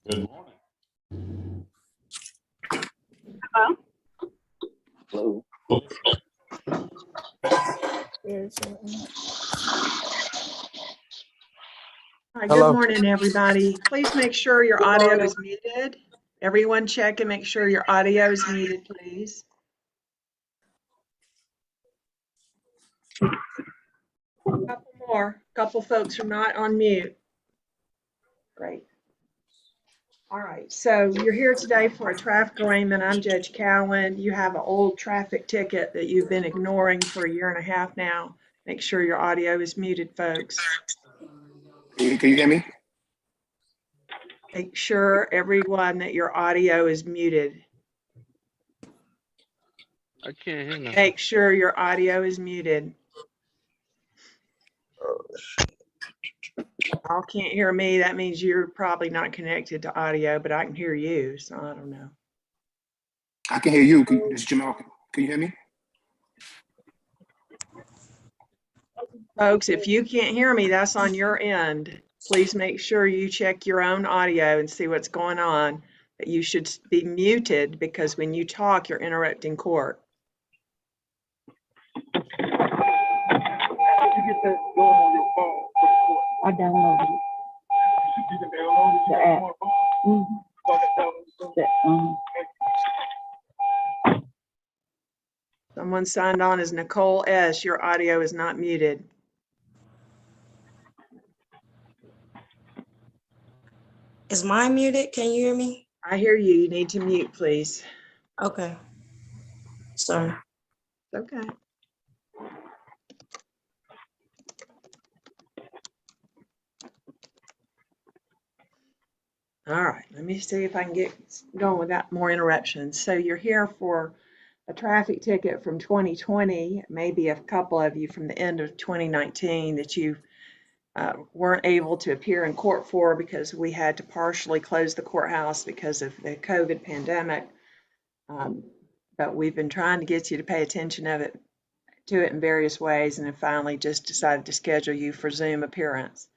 Good morning. Hello? Hello. Hi, Hello. good morning, everybody. Please make sure your audio is muted. Everyone check and make sure your audio is muted, please. Couple more. Couple folks are not on mute. Great. All right, so you're here today for a traffic arraignment. I'm Judge Cowan. You have an old traffic ticket that you've been ignoring for a year and a half now. Make sure your audio is muted, folks. Can you hear me? Make sure, everyone, that your audio is muted. I can't hear nothing. Make sure your audio is muted. Y'all can't hear me. That means you're probably not connected to audio, but I can hear you, so I don't know. I can hear you. This is Jamal. Can you hear me? Folks, if you can't hear me, that's on your end. Please make sure you check your own audio and see what's going on. That you should be muted because when you talk, you're interrupting court. I downloaded it. You can download it The app. on your phone. Someone signed on as Nicole S. Your audio is not muted. Is mine muted? Can you hear me? I hear you. You need to mute, please. Okay. Sorry. Okay. All right, let me see if I can get going without more interruptions. So you're here for a traffic ticket from 2020, maybe a couple of you from the end of 2019 that you weren't able to appear in court for because we had to partially close the courthouse because of the COVID pandemic. But we've been trying to get you to pay attention to it in various ways, and have finally just decided to schedule you for Zoom appearance.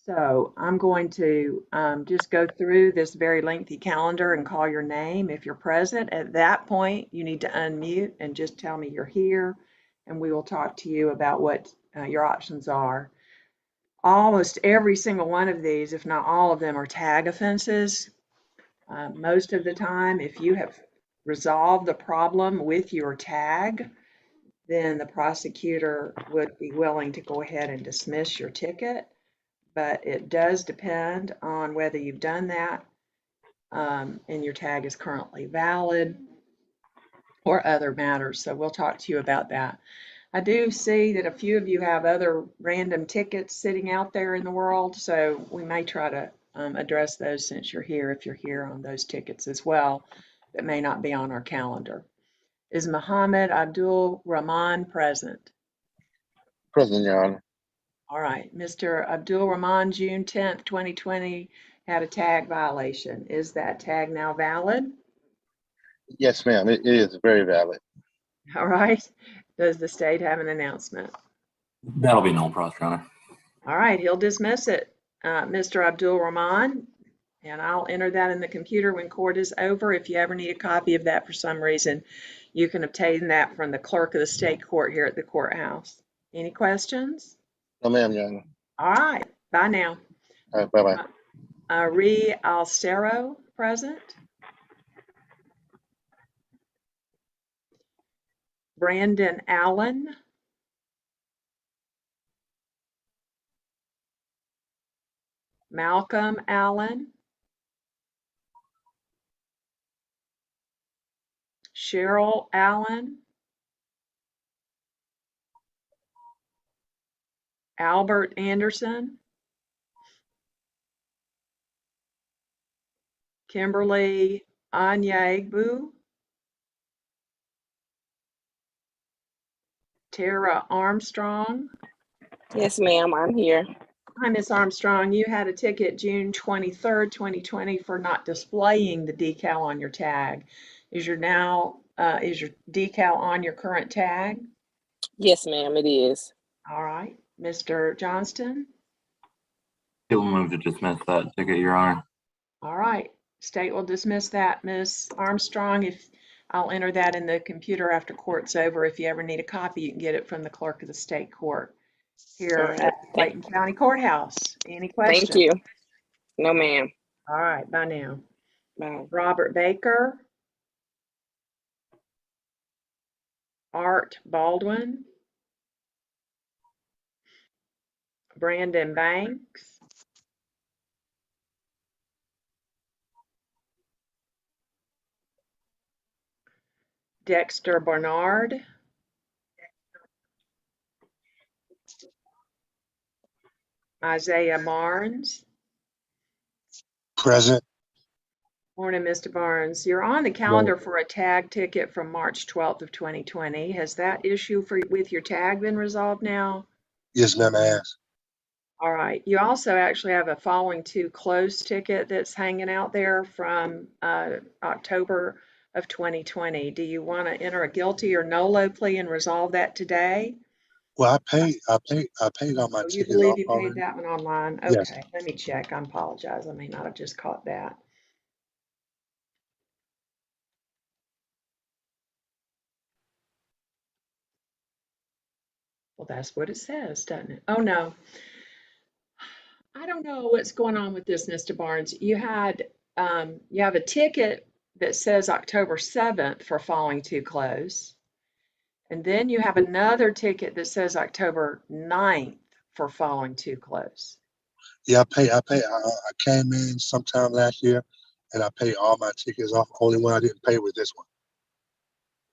So I'm going to just go through this very lengthy calendar and call your name. If you're present, at that point, you need to unmute and just tell me you're here, and we will talk to you about what your options are. Almost every single one of these, if not all of them, are tag offenses. Most of the time, if you have resolved the problem with your tag, then the prosecutor would be willing to go ahead and dismiss your ticket. But it does depend on whether you've done that and your tag is currently valid or other matters. So we'll talk to you about that. I do see that a few of you have other random tickets sitting out there in the world, so we may try to address those since you're here, if you're here on those tickets as well, that may not be on our calendar. Is Muhammad Abdul Rahman present? Present, Your Honor. All right, Mr. Abdul Rahman, June 10th, 2020, had a tag violation. Is that tag now valid? Yes, ma'am. It is very valid. All right. Does the state have an announcement? That'll be no problem, Your Honor. All right, he'll dismiss it, Mr. Abdul Rahman, and I'll enter that in the computer when court is over. If you ever need a copy of that for some reason, you can obtain that from the clerk of the state court here at the courthouse. Any questions? No, ma'am, Your Honor. All right, bye now. All right, bye-bye. Ari Alcero, present. Brandon Allen. Malcolm Allen. Cheryl Allen. Albert Anderson. Kimberly Anyagbu. Tara Armstrong. Yes, ma'am, I'm here. Hi, Ms. Armstrong. You had a ticket June 23rd, 2020 for not displaying the decal on your tag. Is your decal on your current tag? Yes, ma'am, it is. All right. Mr. Johnston? He'll move to dismiss that ticket, Your Honor. All right, state will dismiss that. Ms. Armstrong, if I'll enter that in the computer after court's over. If you ever need a copy, you can get it from the clerk of the state court here at Clayton County Courthouse. Any questions? Thank you. No, ma'am. All right, bye now. Bye. Robert Baker. Art Baldwin. Brandon Banks. Dexter Barnard. Isaiah Barnes. Present. Morning, Mr. Barnes. You're on the calendar for a tag ticket from March 12th of 2020. Has that issue with your tag been resolved now? Yes, ma'am, I asked. All right. You also actually have a following to close ticket that's hanging out there from October of 2020. Do you want to enter a guilty or nolo plea and resolve that today? Well, I paid all my Oh, you tickets believe off you paid already. that one online? Yes. Okay, let me check. I apologize. I may not have just caught that. Well, that's what it says, doesn't it? Oh, no. I don't know what's going on with this, Mr. Barnes. You have a ticket that says October 7th for following to close. And then you have another ticket that says October 9th for following to close. Yeah, I came in sometime last year and I paid all my tickets off. Only one I didn't pay was this one.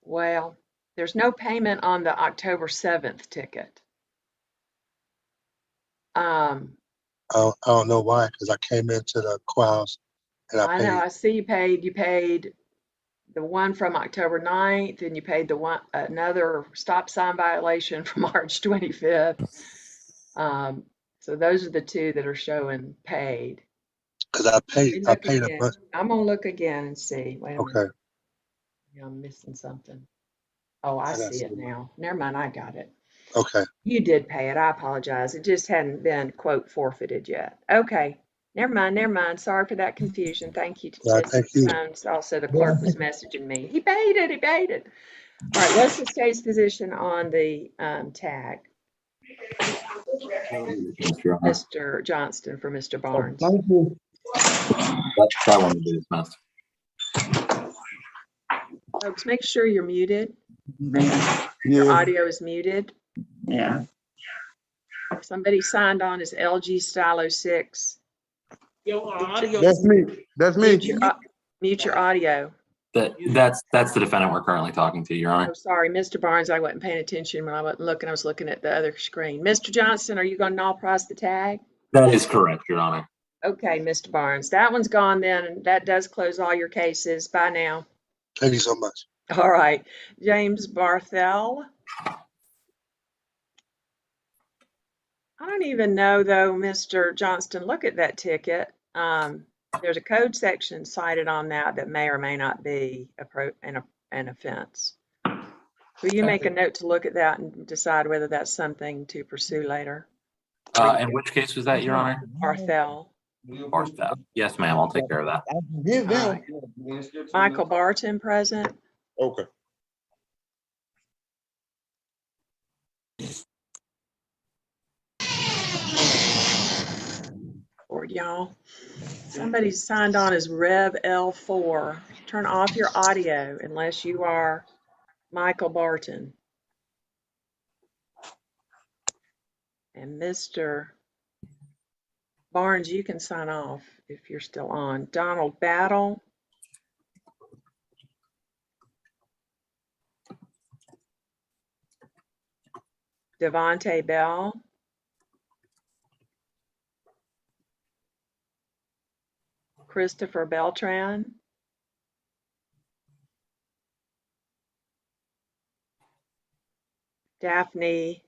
Well, there's no payment on the October 7th ticket. I don't know why, because I came into the courthouse and I I know, paid. I see you paid the one from October 9th, and you paid another stop sign violation from March 25th. So those are the two that are showing paid. Because I paid a bunch. I'm gonna look again and see. Wait a minute. Okay. Yeah, I'm missing something. Oh, I see it now. Never mind, I got it. Okay. You did pay it. I apologize. It just hadn't been, quote, forfeited yet. Okay. Never mind. Sorry for that confusion. Thank you. Yeah, thank you. Also, the clerk was messaging me. He paid it. All right, what's the state's position on the tag? Mr. Johnston for Mr. Barnes. That one will be dismissed. Folks, make sure you're muted. Your audio is muted. Yeah. Somebody signed on as LG Stylo 6. That's me. Mute your audio. That's the defendant we're currently talking to, Your Honor. Oh, sorry, Mr. Barnes, I wasn't paying attention when I wasn't looking. I was looking at the other screen. Mr. Johnston, are you going to null price the tag? That is correct, Your Honor. Okay, Mr. Barnes, that one's gone then, and that does close all your cases. Bye now. Thank you so much. All right, James Barthel. I don't even know though, Mr. Johnston, look at that ticket. There's a code section cited on that may or may not be an offense. Will you make a note to look at that and decide whether that's something to pursue later? In which case was that, Your Honor? Barthel. Barthel. Yes, ma'am. I'll take care of that. Michael Barton present. Okay. For y'all. Somebody signed on as Rev L4. Turn off your audio unless you are Michael Barton. And Mr. Barnes, you can sign off if you're still on. Donald Battle. Devontae Bell. Christopher Beltran. Daphne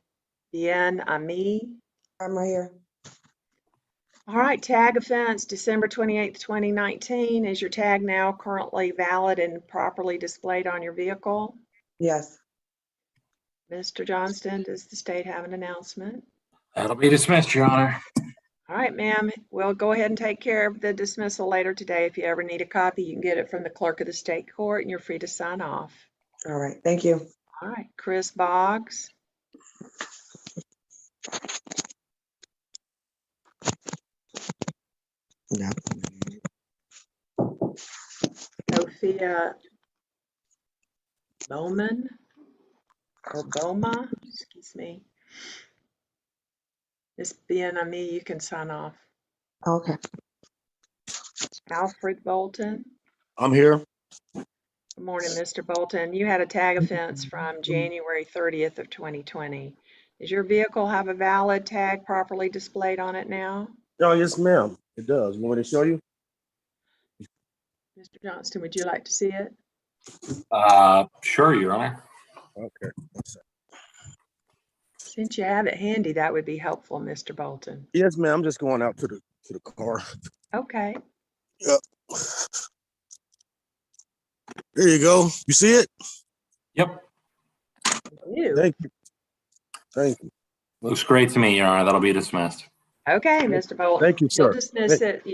Bien Ami. I'm right here. All right, tag offense, December 28th, 2019. Is your tag now currently valid and properly displayed on your vehicle? Yes. Mr. Johnston, does the state have an announcement? That'll be dismissed, Your Honor. All right, ma'am. We'll go ahead and take care of the dismissal later today. If you ever need a copy, you can get it from the clerk of the state court, and you're free to sign off. All right, thank you. All right, Chris Boggs. Yeah. Sophia Bowman, or Boma, excuse me. Miss Bien-Ami, you can sign off. Okay. Alfred Bolton. I'm here. Good morning, Mr. Bolton. You had a tag offense from January 30th of 2020. Does your vehicle have a valid tag properly displayed on it now? Oh, yes, ma'am. It does. You want me to show you? Mr. Johnston, would you like to see it? Sure, Your Honor. Okay. Since you have it handy, that would be helpful, Mr. Bolton. Yes, ma'am. I'm just going out to the car. Okay. Yep. There you go. You see it? Yep. Ew. Thank you. Thank you. Looks great to me, Your Honor. That'll be dismissed. Okay, Mr. Bolton. Thank you, You'll sir. dismiss it.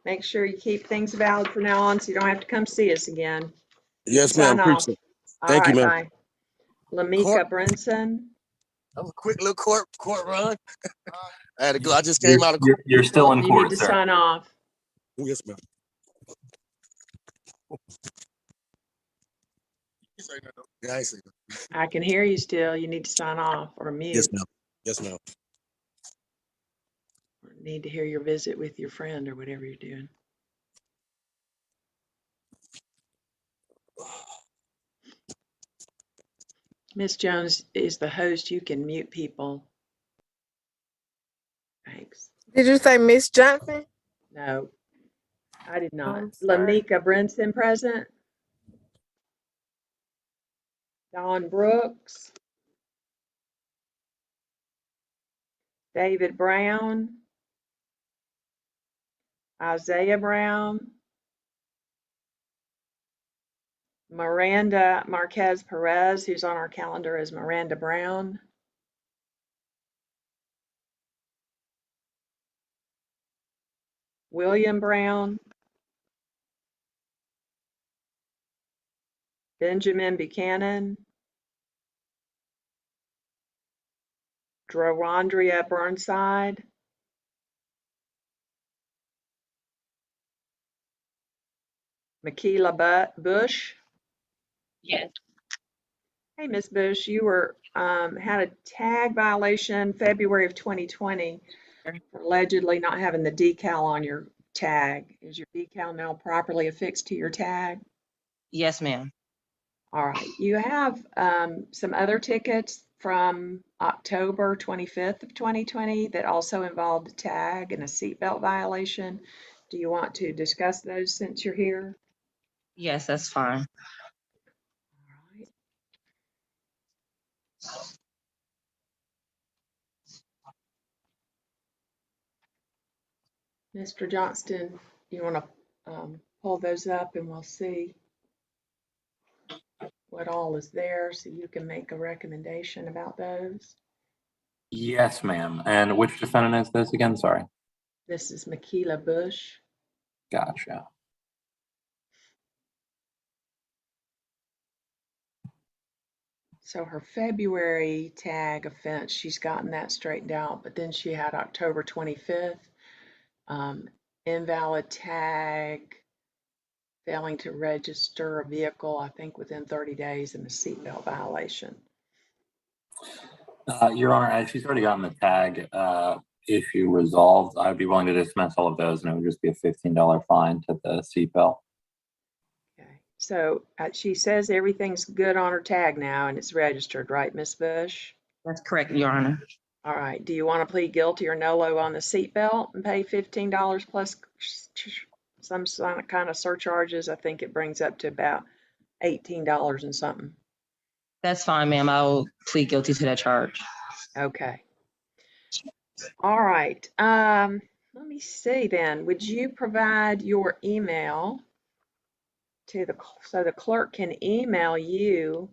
Make sure you keep things valid from now on so you don't have to come see us again. Yes, Sign ma'am. off. Appreciate it. All Thank you, right, ma'am. bye. Lamika Brinson. That was a quick little court run. I had to go. I just came out of court. You're still in You need court, to sir. sign off. Yes, ma'am. Yeah, I see. I can hear you still. You need to sign off or mute. Yes, ma'am. Yes, ma'am. Or need to hear your visit with your friend or whatever you're doing. Miss Jones is the host. You can mute people. Thanks. Did you say Miss Johnson? No, I did not. I'm sorry. Lamika Brinson present. Don Brooks. David Brown. Isaiah Brown. Miranda Marquez Perez, who's on our calendar as Miranda Brown. William Brown. Benjamin Buchanan. Drawandria Burnside. Makila Bush. Yes. Hey, Miss Bush, you were had a tag violation February of 2020 for allegedly not having the decal on your tag. Is your decal now properly affixed to your tag? Yes, ma'am. All right. You have some other tickets from October 25th of 2020 that also involved a tag and a seatbelt violation. Do you want to discuss those since you're here? Yes, that's fine. All right. Mr. Johnston, you want to pull those up and we'll see what all is there so you can make a recommendation about those. Yes, ma'am. And which defendant is this again? Sorry. This is Makila Bush. Gotcha. So her February tag offense, she's gotten that straightened out, but then she had October 25th, invalid tag, failing to register a vehicle, I think within 30 days, and a seatbelt violation. Your Honor, as she's already gotten the tag issue resolved, I'd be willing to dismiss all of those, and it would just be a $15 fine to the seatbelt. Okay. So she says everything's good on her tag now and it's registered, right, Miss Bush? That's correct, Your Honor. All right. Do you want to plead guilty or nolo on the seatbelt and pay $15 plus some kind of surcharges? I think it brings up to about $18 and something. That's fine, ma'am. I'll plead guilty to that charge. Okay. All right. Let me see then. Would you provide your email to so the clerk can email you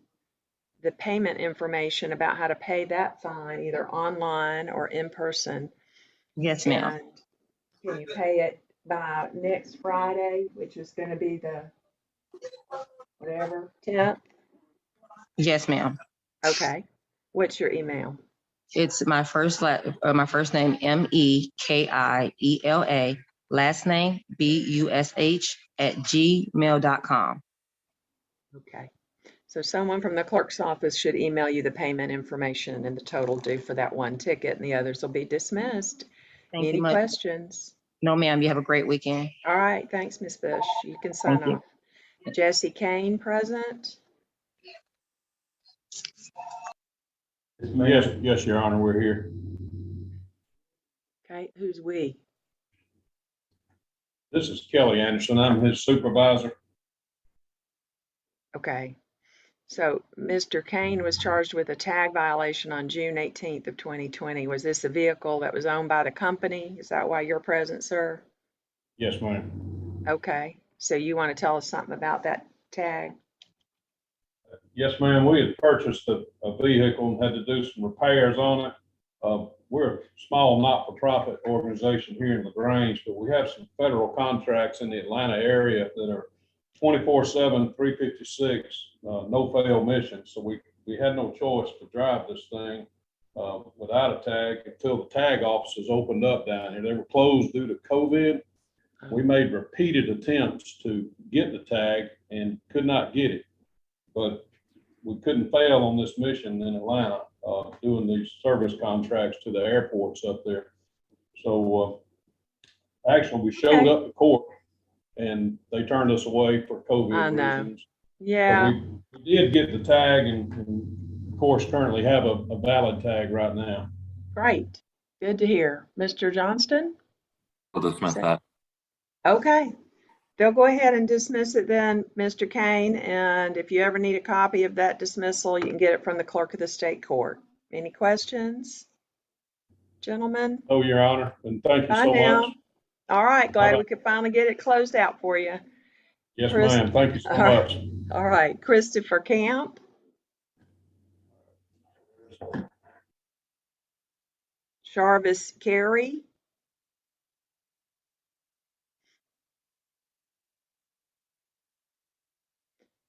the payment information about how to pay that fine, either online or in person, Yes, ma'am. And can you pay it by next Friday, which is gonna be the, whatever, 10th? Yes, ma'am. Okay. What's your email? It's my first name, MEKIELA, last name BUSH @gmail.com. Okay. So someone from the clerk's office should email you the payment information and the total due for that one ticket, and the others will be dismissed. Thank Any you much. questions? No, ma'am. You have a great weekend. All right, thanks, Ms. Bush. You can sign Thank you. off. Jesse Kane, present. Yes, Your Honor, we're here. Okay, who's we? This is Kelly Anderson. I'm his supervisor. Okay. So Mr. Kane was charged with a tag violation on June 18th of 2020. Was this a vehicle that was owned by the company? Is that why you're present, sir? Yes, ma'am. Okay. So you want to tell us something about that tag? Yes, ma'am. We had purchased a vehicle and had to do some repairs on it. We're a small not-for-profit organization here in LaGrange, but we have some federal contracts in the Atlanta area that are 24/7, 356, no-fail missions. So we had no choice to drive this thing without a tag until the tag offices opened up down here. They were closed due to COVID. We made repeated attempts to get the tag and could not get it, but we couldn't fail on this mission in Atlanta, doing these service contracts to the airports up there. So actually, we showed up to court and they turned us away for COVID reasons. Yeah. But we did get the tag and of course currently have a valid tag right now. Great. Good to hear. Mr. Johnston? We'll dismiss that. Okay. They'll go ahead and dismiss it then, Mr. Kane, and if you ever need a copy of that dismissal, you can get it from the clerk of the state court. Any questions, gentlemen? Oh, Your Honor, and thank you Bye so now. much. All right, glad Bye-bye. we could finally get it closed out for you. Yes, Chris- ma'am. Thank you so All right. much. All right, Christopher Camp. Jarvis Carey.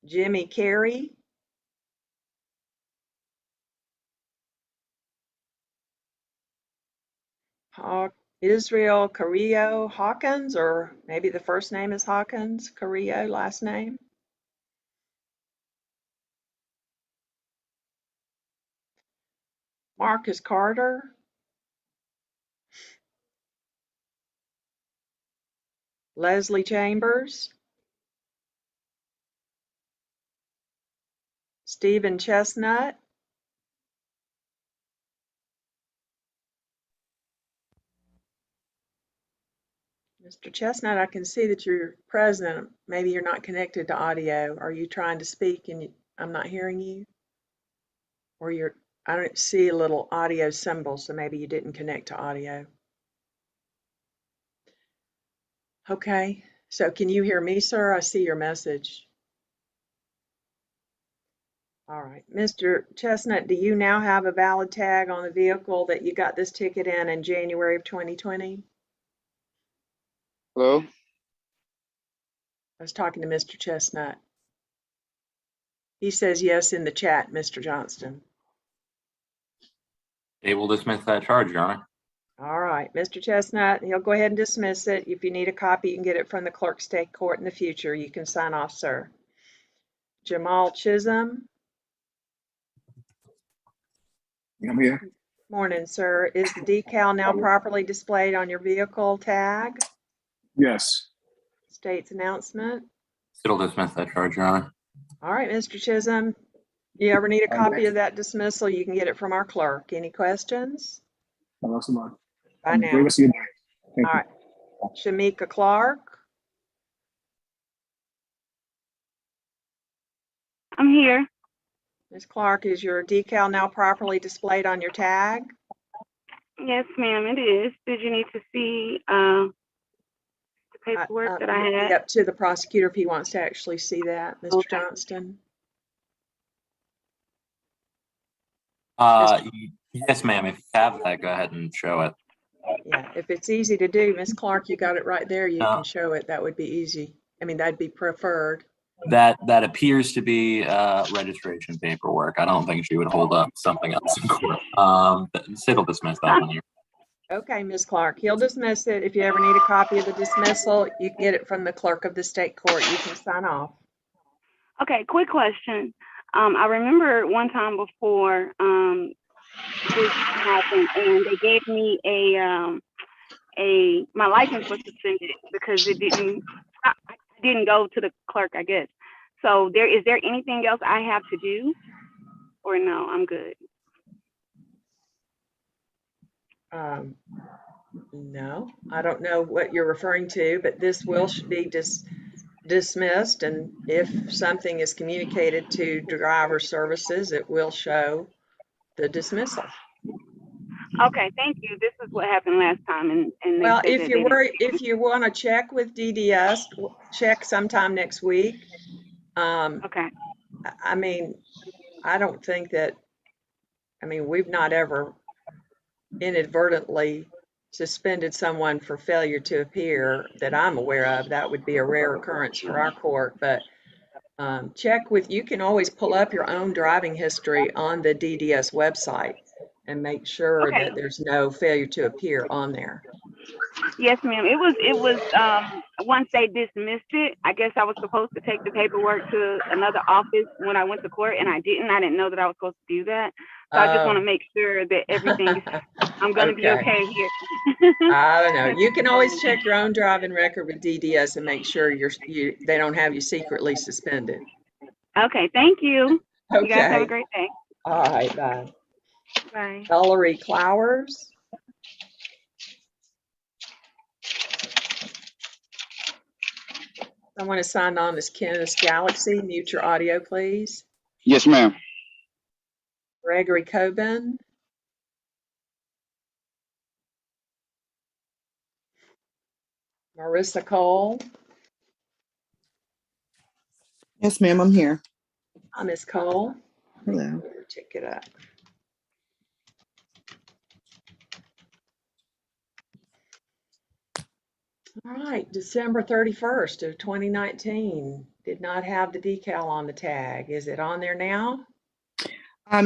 Jimmy Carey. Israel Carrillo Hawkins, or maybe the first name is Hawkins, Carrillo, last name. Marcus Carter. Leslie Chambers. Stephen Chestnut. Mr. Chestnut, I can see that you're present. Maybe you're not connected to audio. Are you trying to speak and I'm not hearing you? Or I don't see a little audio symbol, so maybe you didn't connect to audio. Okay, so can you hear me, sir? I see your message. All right, Mr. Chestnut, do you now have a valid tag on the vehicle that you got this ticket in January of 2020? Hello? I was talking to Mr. Chestnut. He says yes in the chat, Mr. Johnston. Okay, we'll dismiss that charge, Your Honor. All right, Mr. Chestnut, he'll go ahead and dismiss it. If you need a copy, you can get it from the clerk state court in the future. You can sign off, sir. Jamal Chisholm. I'm here. Morning, sir. Is the decal now properly displayed on your vehicle tag? Yes. State's announcement. Still dismiss that charge, Your Honor. All right, Mr. Chisholm. You ever need a copy of that dismissal, you can get it from our clerk. Any questions? Hello, so much. Bye now. Great to see you. Thank All you. right. Shamika Clark. I'm here. Ms. Clark, is your decal now properly displayed on your tag? Yes, ma'am, it is. Did you need to see the paperwork that I had? Up to the prosecutor if he wants to actually see that, Mr. Okay. Johnston. Yes, ma'am. If you have that, go ahead and show it. Yeah, if it's easy to do, Miss Clark, you got it right there. You No. can show it. That would be easy. I mean, that'd be preferred. That appears to be registration paperwork. I don't think she would hold up something else in court. Sid will dismiss that one here. Okay, Ms. Clark, he'll dismiss it. If you ever need a copy of the dismissal, you can get it from the clerk of the state court. You can sign off. Okay, quick question. I remember one time before this happened, and they gave me my license was suspended because it I didn't go to the clerk, I guess. So is there anything else I have to do, or no? I'm good. No, I don't know what you're referring to, but this will be dismissed, and if something is communicated to driver services, it will show the dismissal. Okay, thank you. This is what happened last time, and they Well, said if that you were, if you want to check with DDS, check sometime next week. Okay. I mean, I don't think that. I mean, we've not ever inadvertently suspended someone for failure to appear that I'm aware of. That would be a rare occurrence for our court, but check with, you can always pull up your own driving history on the DDS website and make sure Okay. that there's no failure to appear on there. Yes, ma'am. It was once they dismissed it, I guess I was supposed to take the paperwork to another office when I went to court, and I didn't. I didn't know that I was supposed to do that. So I just want to make sure that everything, I'm going to be okay here. I don't know. You can always check your own driving record with DDS and make sure they don't have you secretly suspended. Okay, thank you. Okay. You guys have a great day. All right, bye. Bye. Ellery Clowers. Someone is signed on as Kenneth Galaxy. Mute your audio, please. Yes, ma'am. Gregory Coben. Marissa Cole. Yes, ma'am, I'm here. I'm Miss Cole. Hello. Check it out. All right, December 31st of 2019. Did not have the decal on the tag. Is it on there now?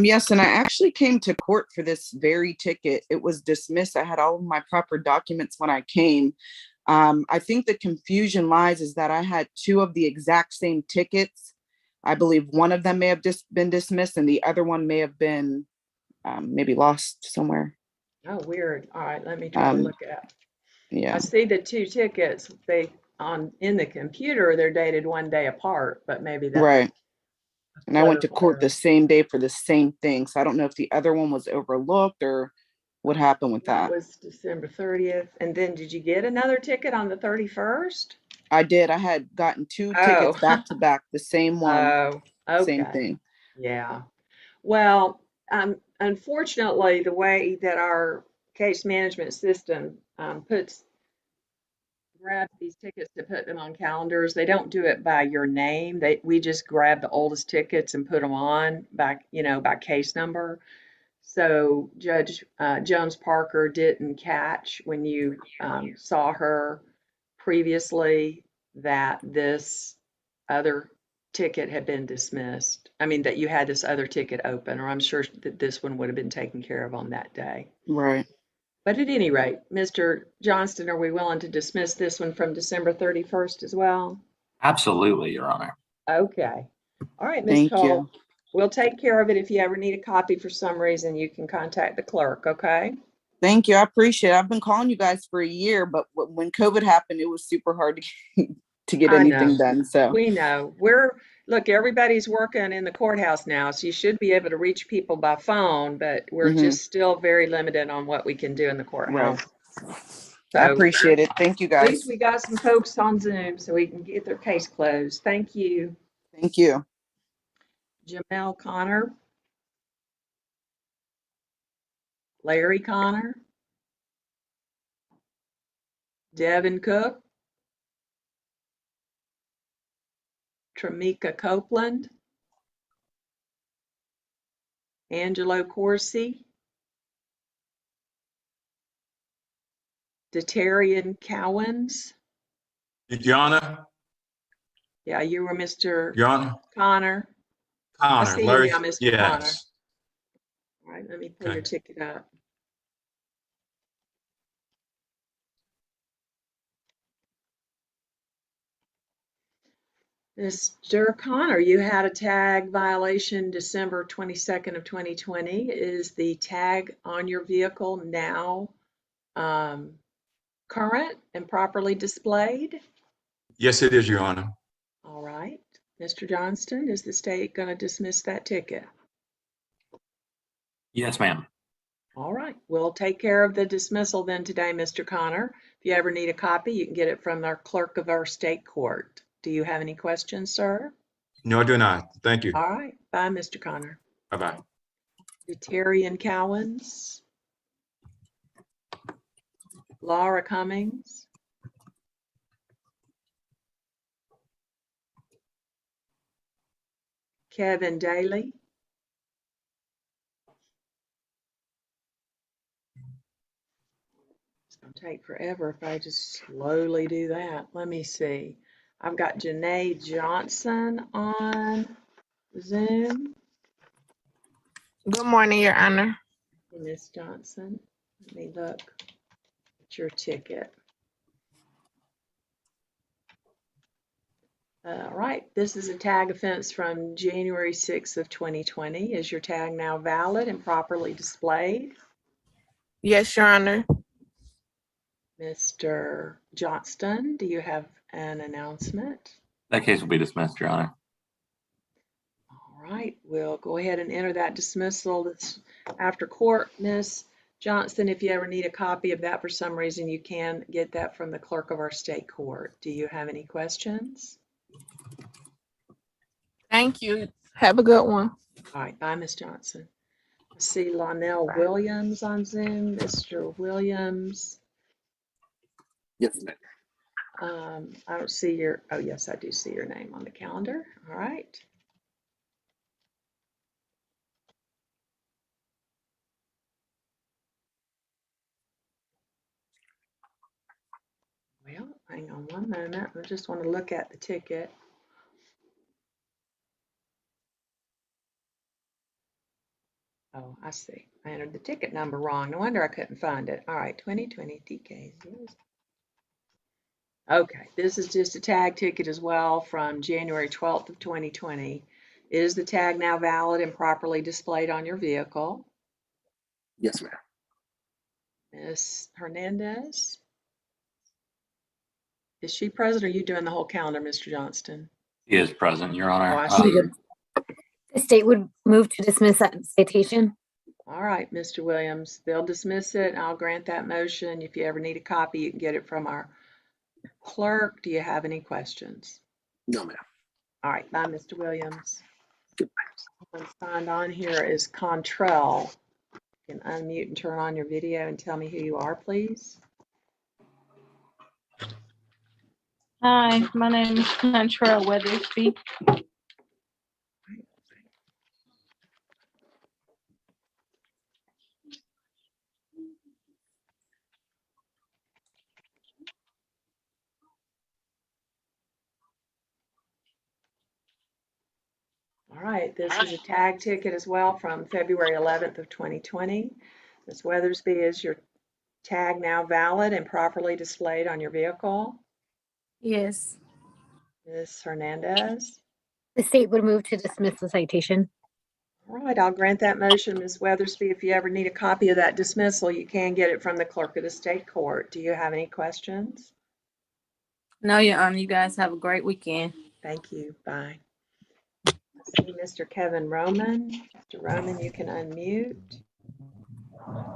Yes, and I actually came to court for this very ticket. It was dismissed. I had all of my proper documents when I came. I think the confusion lies is that I had two of the exact same tickets. I believe one of them may have just been dismissed and the other one may have been maybe lost somewhere. Oh, weird. All right, let me try to look it up. Yeah. I see the two tickets, in the computer, they're dated one day apart, but maybe that's right. And I went to court the same day for the same thing. So I don't know if the other one was overlooked or what happened with that. That was December 30th. And then did you get another ticket on the 31st? I did. I had gotten two tickets back to back, the same one. Oh, okay. Same thing. Yeah. Well, unfortunately, the way that our case management system grabs these tickets to put them on calendars, they don't do it by your name. We just grab the oldest tickets and put them on by case number. So Judge Jones Parker didn't catch when you saw her previously that this other ticket had been dismissed. I mean, that you had this other ticket open, or I'm sure that this one would have been taken care of on that day. Right. But at any rate, Mr. Johnston, are we willing to dismiss this one from December 31st as well? Absolutely, Your Honor. Okay. All right, Ms. Cole. You. We'll take care of it. If you ever need a copy for some reason, you can contact the clerk, okay? Thank you. I appreciate it. I've been calling you guys for a year, but when COVID happened, it was super hard to get anything done. So we know. Look, everybody's working in the courthouse now, so you should be able to reach people by phone, but we're just still very limited on what we can do in the courthouse. Right. So, I appreciate it. Thank you, guys. At least we got some folks on Zoom so we can get their case closed. Thank you. Thank you. Jamel Connor. Larry Connor. Devin Cook. Tramika Copeland. Angelo Corsi. Detarian Cowens. Your Honor, Yeah, you were Mr. Your Honor, Connor. I Connor, see you Larry, now, Mr. Connor. yes. All right, let me pull your Okay. ticket up. Mr. Connor, you had a tag violation December 22nd of 2020. Is the tag on your vehicle now current and properly displayed? Yes, it is, Your Honor. All right. Mr. Johnston, is the state going to dismiss that ticket? Yes, ma'am. All right. We'll take care of the dismissal then today, Mr. Connor. If you ever need a copy, you can get it from our clerk of our state court. Do you have any questions, sir? No, I do not. Thank you. All right. Bye, Mr. Connor. Bye-bye. Detarian Cowens. Laura Cummings. Kevin Daly. It's going to take forever if I just slowly do that. Let me see. I've got Janae Johnson on Zoom. Good morning, Your Honor. Miss Johnson, let me look at your ticket. All right, this is a tag offense from January 6th of 2020. Is your tag now valid and properly displayed? Yes, Your Honor. Mr. Johnston, do you have an announcement? That case will be dismissed, Your Honor. All right, we'll go ahead and enter that dismissal that's after court. Miss Johnston, if you ever need a copy of that for some reason, you can get that from the clerk of our state court. Do you have any questions? Thank you. Have a good one. All right, bye, Miss Johnson. I see Lonnell Williams on Zoom. Mr. Williams. Yes, ma'am. I don't see your, oh yes, I do see your name on the calendar. All right. Well, hang on one moment. I just want to look at the ticket. Oh, I see. I entered the ticket number wrong. No wonder I couldn't find it. All right, 2020 DKs. Okay, this is just a tag ticket as well from January 12th of 2020. Is the tag now valid and properly displayed on your vehicle? Yes, ma'am. Ms. Hernandez? Is she present or are you doing the whole calendar, Mr. Johnston? He is present, Your Honor. Oh, I see her. The state would move to dismiss that citation. All right, Mr. Williams, they'll dismiss it. I'll grant that motion. If you ever need a copy, you can get it from our clerk. Do you have any questions? No, ma'am. All right, bye, Mr. Williams. Someone signed on here is Contrell. You can unmute and turn on your video and tell me who you are, please. Hi, my name is Contrell Weathersby. All right, this is a tag ticket as well from February 11th of 2020. Ms. Weathersby, is your tag now valid and properly displayed on your vehicle? Yes. Ms. Hernandez? The state would move to dismiss the citation. All right, I'll grant that motion. Ms. Weathersby, if you ever need a copy of that dismissal, you can get it from the clerk of the state court. Do you have any questions? No, Your Honor, you guys have a great weekend. Thank you. Bye. I see Mr. Kevin Roman. Mr. Roman, you can unmute.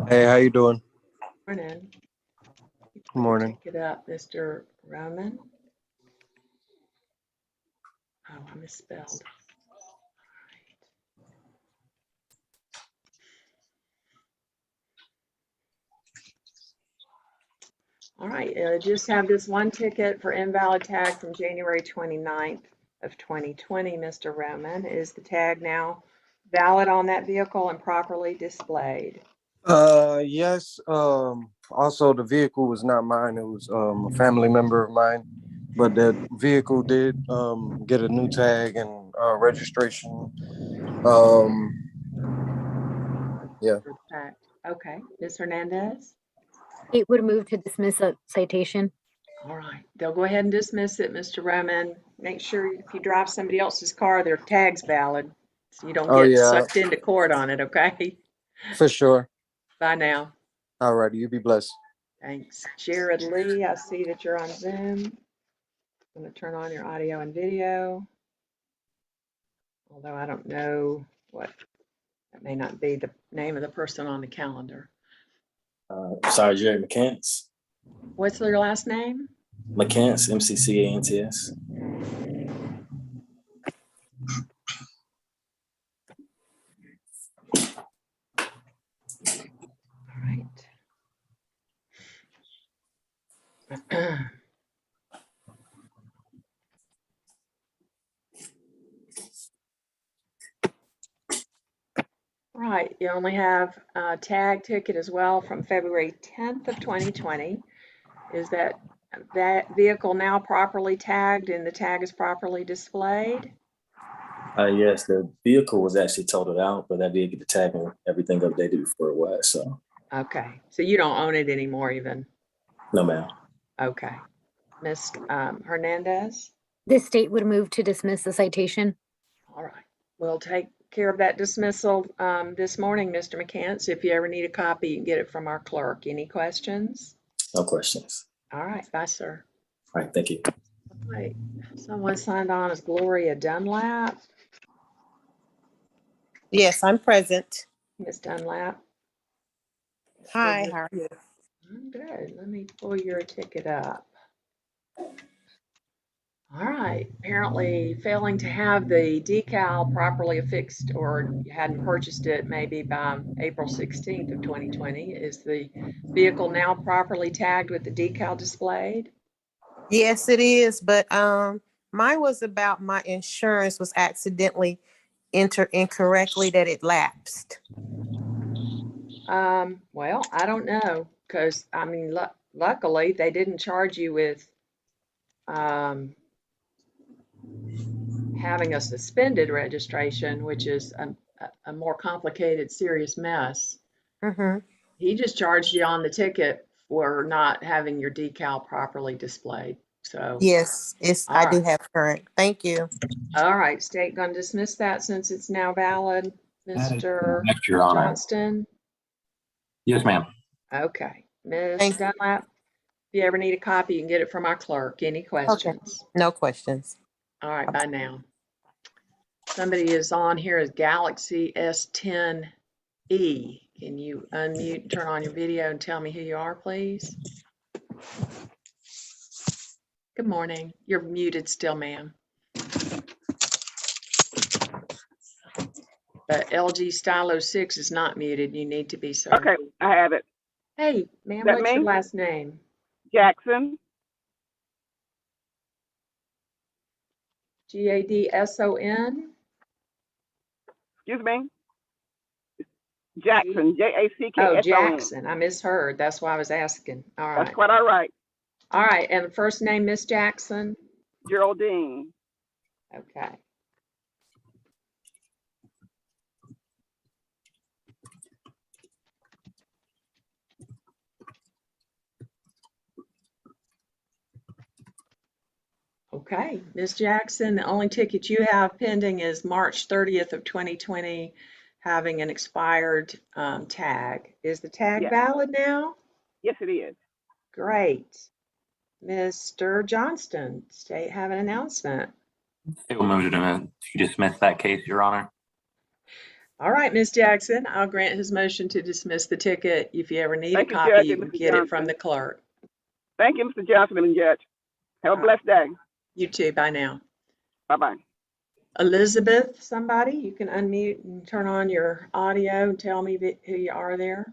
Hey, how you doing? Morning. Good morning. Pick it up, Mr. Roman. Oh, I misspelled. All right, just have this one ticket for invalid tag from January 29th of 2020, Mr. Roman. Is the tag now valid on that vehicle and properly displayed? Yes. Also, the vehicle was not mine. It was a family member of mine, but that vehicle did get a new tag and registration. Yeah. Okay, Ms. Hernandez? State would move to dismiss a citation. All right, they'll go ahead and dismiss it, Mr. Roman. Make sure if you drive somebody else's car, their tag's valid, so you don't Oh, get yeah, sucked into court on it, okay? for sure. Bye now. All righty. You be blessed. Thanks. Jared Lee, I see that you're on Zoom. I'm going to turn on your audio and video. Although I don't know what, that may not be the name of the person on the calendar. Sorry, Jerry McCants. What's your last name? McCants, MCCANTS. All right. Right, you only have a tag ticket as well from February 10th of 2020. Is that vehicle now properly tagged and the tag is properly displayed? Yes, the vehicle was actually totaled out, but I did get the tag and everything updated before it was. So Okay, so you don't own it anymore even? no, ma'am. Okay. Ms. Hernandez? This state would move to dismiss the citation. All right, we'll take care of that dismissal this morning, Mr. McCants. If you ever need a copy, you can get it from our clerk. Any questions? No questions. All right, bye, sir. All right, thank you. All right, someone signed on as Gloria Dunlap. Yes, I'm present. Ms. Dunlap. Hi, how are you? I'm good. Let me pull your ticket up. All right, apparently failing to have the decal properly affixed, or you hadn't purchased it maybe by April 16th of 2020. Is the vehicle now properly tagged with the decal displayed? Yes, it is, but mine was about my insurance was accidentally entered incorrectly, that it lapsed. Well, I don't know, because I mean, luckily they didn't charge you with having a suspended registration, which is a more complicated, serious mess. Mm-hmm. He just charged you on the ticket for not having your decal properly displayed. So Yes, I do have current. Thank you. All right, state gonna dismiss that since it's now valid. Mr. Next, Your Honor. Johnston? Yes, ma'am. Okay. Ms. Dunlap, if you ever need a copy, you can get it from our clerk. Any questions? Okay. No questions. All right, bye now. Somebody is on here as Galaxy S10E. Can you unmute, turn on your video and tell me who you are, please? Good morning. You're muted still, ma'am. But LG Stylo 6 is not muted. You need to be, sir. Okay, I have it. Hey, ma'am, That what's your me? last name? Jackson. Gadson? Excuse me. Jackson. Jackson. Oh, Jackson. I misheard. That's why I was asking. All right. That's quite all right. All right. And the first name, Miss Jackson? Geraldine. Okay. Okay, Ms. Jackson, the only ticket you have pending is March 30th of 2020, having an expired tag. Is the tag Yes. valid now? Yes, it is. Great. Mr. Johnston, state have an announcement. It will move to dismiss that case, Your Honor. All right, Ms. Jackson, I'll grant his motion to dismiss the ticket. If you ever need Thank a you, copy, Judge, you and can Mr. get it from Johnson. the clerk. Thank you, Mr. Johnson and Judge. Have a blessed day. You too. Bye now. Bye-bye. Elizabeth, somebody, you can unmute and turn on your audio and tell me who you are there.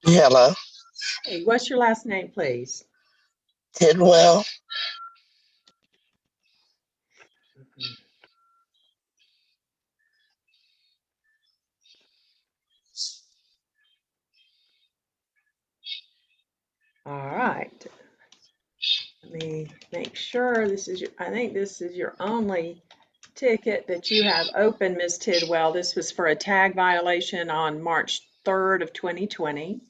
Hello. Hey, what's your last name, please? Tidwell. All right. Let me make sure this is I think this is your only ticket that you have open, Ms. Tidwell. This was for a tag violation on March 3rd of 2020.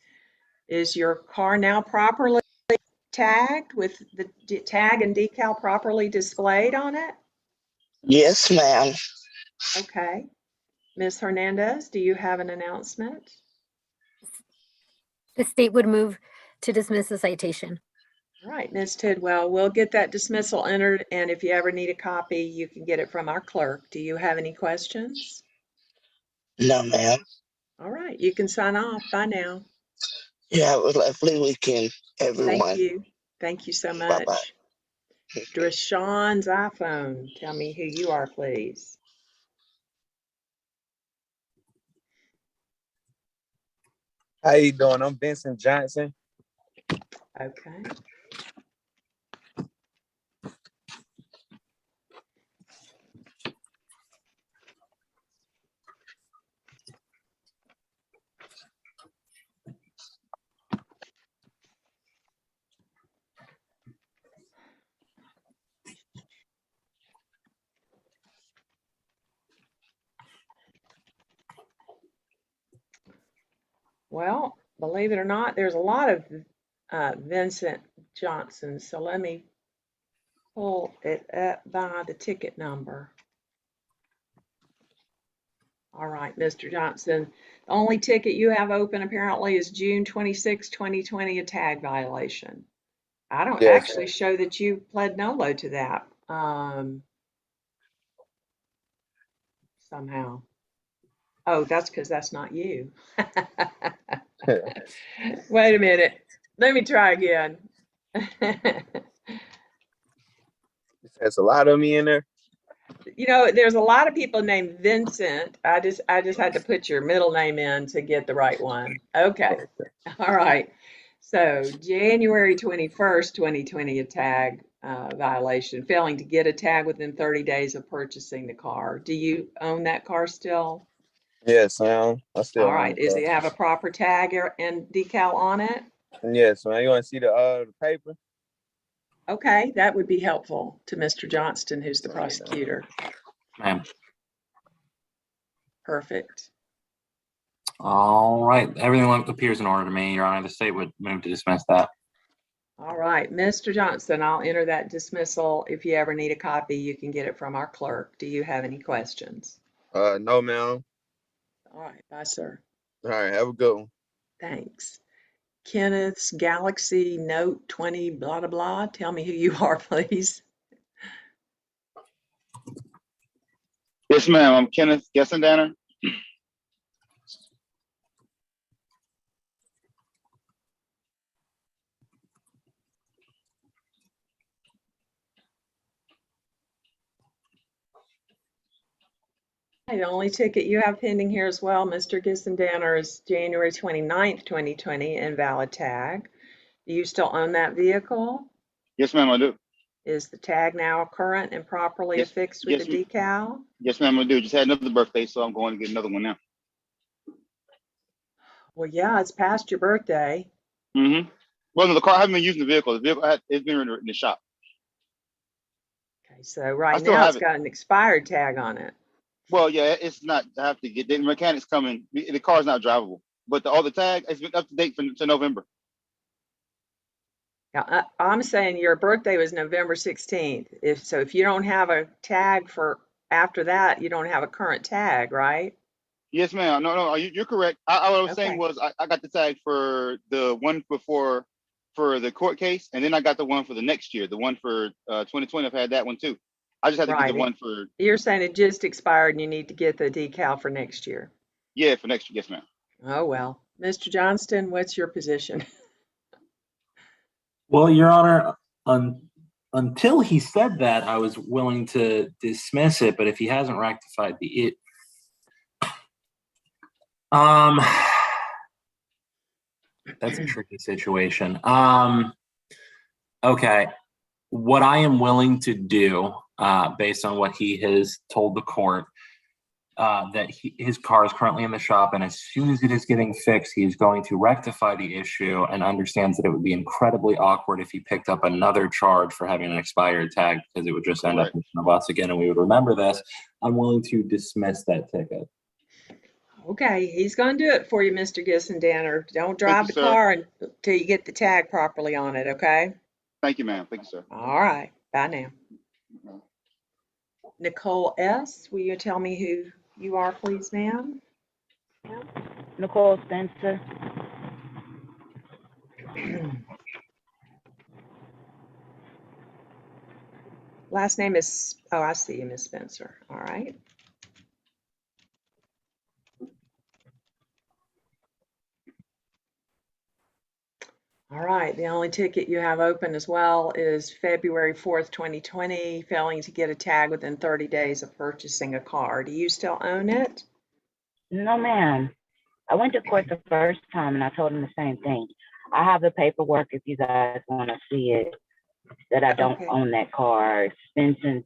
Is your car now properly tagged with the tag and decal properly displayed on it? Yes, ma'am. Okay. Ms. Hernandez, do you have an announcement? The state would move to dismiss the citation. All right, Ms. Tidwell, we'll get that dismissal entered, and if you ever need a copy, you can get it from our clerk. Do you have any questions? No, ma'am. All right, you can sign off. Bye now. You have a lovely weekend, everyone. Thank you. Thank you so much. Bye-bye. Drashawn's iPhone. Tell me who you are, please. How you doing? I'm Vincent Johnson. Okay. Well, believe it or not, there's a lot of Vincent Johnson. So let me pull it up by the ticket number. All right, Mr. Johnson, the only ticket you have open apparently is June 26, 2020, a tag violation. I don't actually show that you pled nolo to that somehow. Oh, that's because that's not you. Wait a minute. Let me try again. There's a lot of me in there. You know, there's a lot of people named Vincent. I just had to put your middle name in to get the right one. Okay. All right. So January 21st, 2020, a tag violation, failing to get a tag within 30 days of purchasing the car. Do you own that car still? Yes, ma'am. I still All own right. the Does car. it have a proper tag and decal on it? Yes, man. You want to see the paper? Okay, that would be helpful to Mr. Johnston, who's the prosecutor. Ma'am. Perfect. All right. Everything appears in order to me, Your Honor. The state would move to dismiss that. All right, Mr. Johnston, I'll enter that dismissal. If you ever need a copy, you can get it from our clerk. Do you have any questions? No, ma'am. All right, bye, sir. All right, have a good one. Thanks. Kenneth's Galaxy Note 20, blah, blah, blah. Tell me who you are, please. Yes, ma'am. I'm Kenneth Gessendanner. The only ticket you have pending here as well, Mr. Gessendanner, is January 29th, 2020, invalid tag. Do you still own that vehicle? Yes, ma'am, I do. Is the tag now current and properly affixed with the decal? Yes, ma'am, I do. Just had another birthday, so I'm going to get another one now. Well, yeah, it's past your birthday. Mm-hmm. Well, no, the car, I haven't been using the vehicle. The vehicle, it's been in the shop. Okay, so right now it's got an expired tag on it. Well, yeah, it's not. I have to get the mechanics coming. The car's not drivable, but all the tag has been up to date to November. Yeah, I'm saying your birthday was November 16th. If you don't have a tag for after that, you don't have a current tag, right? Yes, ma'am. No, you're correct. What I was saying was I got the tag for the one before for the court case, and then I got the one for the next year. The one for 2020, I've had that one too. I just had to get the one for. You're saying it just expired and you need to get the decal for next year. Yeah, for next year. Yes, ma'am. Oh, well. Mr. Johnston, what's your position? Well, Your Honor, until he said that, I was willing to dismiss it, but if he hasn't rectified that's a tricky situation. Okay. What I am willing to do, based on what he has told the court, that his car is currently in the shop, and as soon as it is getting fixed, he's going to rectify the issue and understands that it would be incredibly awkward if he picked up another charge for having an expired tag, because it would just end up in front of us again, and we would remember this. I'm willing to dismiss that ticket. Okay, he's gonna do it for you, Mr. Gissendanner. Don't drive you, the sir. car until you get the tag properly on it, okay? Thank you, ma'am. Thank you, sir. All right, bye now. Nicole S., will you tell me who you are, please, ma'am? Nicole Spencer. Last name is, oh, I see you, Miss Spencer. All right. All right, the only ticket you have open as well is February 4th, 2020, failing to get a tag within 30 days of purchasing a car. Do you still own it? No, ma'am. I went to court the first time and I told him the same thing. I have the paperwork if you guys want to see it, that I don't own that car. It's been since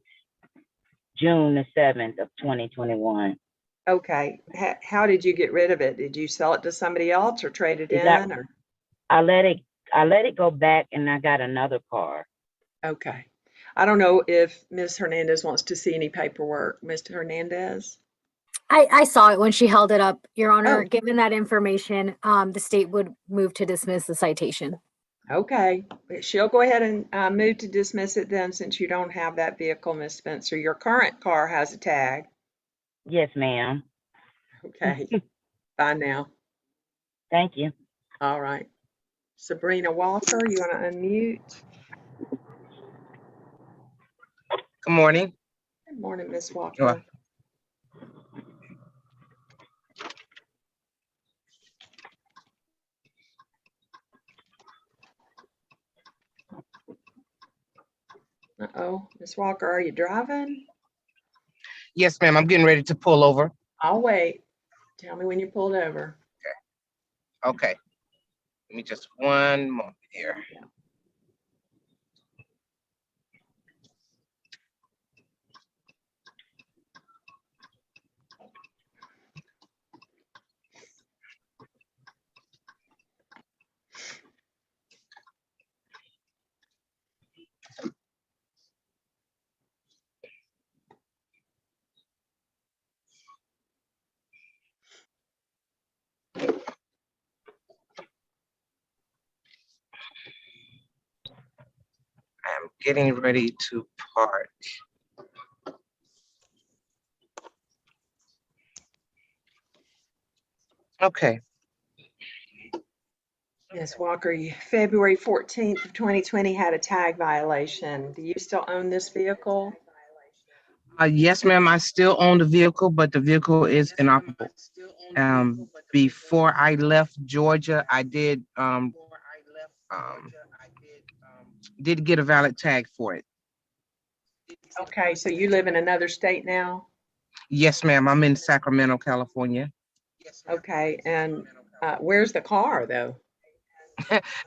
June the 7th of 2021. Okay. How did you get rid of it? Did you sell it to somebody else or trade it in? Or? I let it go back and I got another car. Okay. I don't know if Ms. Hernandez wants to see any paperwork. Mr. Hernandez? I saw it when she held it up, Your Honor. Given that information, the state would move to dismiss the citation. Okay. She'll go ahead and move to dismiss it then, since you don't have that vehicle, Ms. Spencer. Your current car has a tag. Yes, ma'am. Okay. Bye now. Thank you. All right. Sabrina Walker, you want to unmute? Good morning. Good morning, Ms. Walker. Uh-oh, Ms. Walker, are you driving? Yes, ma'am. I'm getting ready to pull over. I'll wait. Tell me when you pulled over. Okay. Give me just one moment here. I'm getting ready to park. Okay. Ms. Walker, February 14th of 2020 had a tag violation. Do you still own this vehicle? Yes, ma'am. I still own the vehicle, but the vehicle is inoperable. Before I left Georgia, I did get a valid tag for it. Okay, so you live in another state now? Yes, ma'am. I'm in Sacramento, California. Okay, and where's the car though?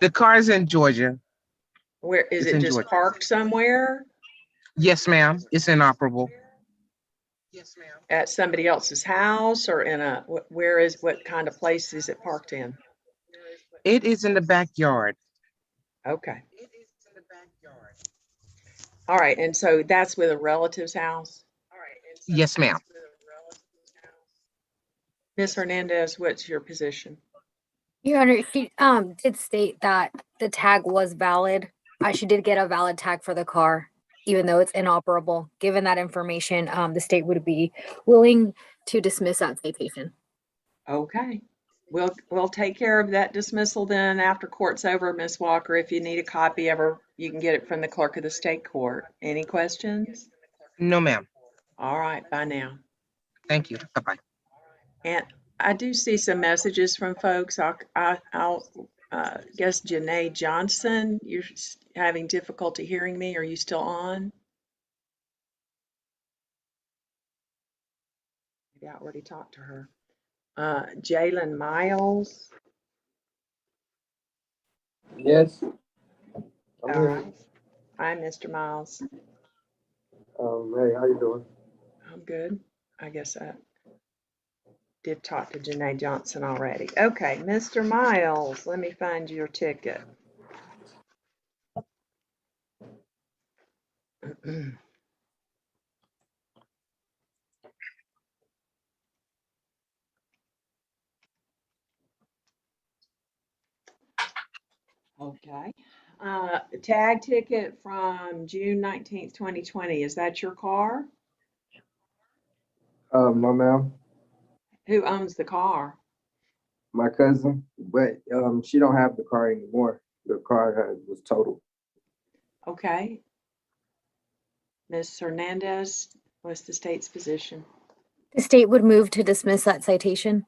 The car is in Georgia. Where is it? Just parked somewhere? Yes, ma'am. It's inoperable. At somebody else's house, or in a, what kind of place is it parked in? It is in the backyard. Okay. All right, and so that's with a relative's house? Yes, ma'am. Ms. Hernandez, what's your position? Your Honor, she did state that the tag was valid. She did get a valid tag for the car, even though it's inoperable. Given that information, the state would be willing to dismiss that citation. Okay. We'll take care of that dismissal then after court's over, Ms. Walker. If you need a copy of her, you can get it from the clerk of the state court. Any questions? No, ma'am. All right, bye now. Thank you. Bye-bye. And I do see some messages from folks. I'll guess Janae Johnson, you're having difficulty hearing me. Are you still on? Maybe I already talked to her. Jalen Miles. Yes. All right. Hi, Mr. Miles. Hey, how you doing? I'm good. I guess did talk to Janae Johnson already. Okay, Mr. Miles, let me find your ticket. Okay. Tag ticket from June 19th, 2020. Is that your car? No, ma'am. Who owns the car? My cousin, but she don't have the car anymore. The car was totaled. Okay. Ms. Hernandez, what's the state's position? The state would move to dismiss that citation.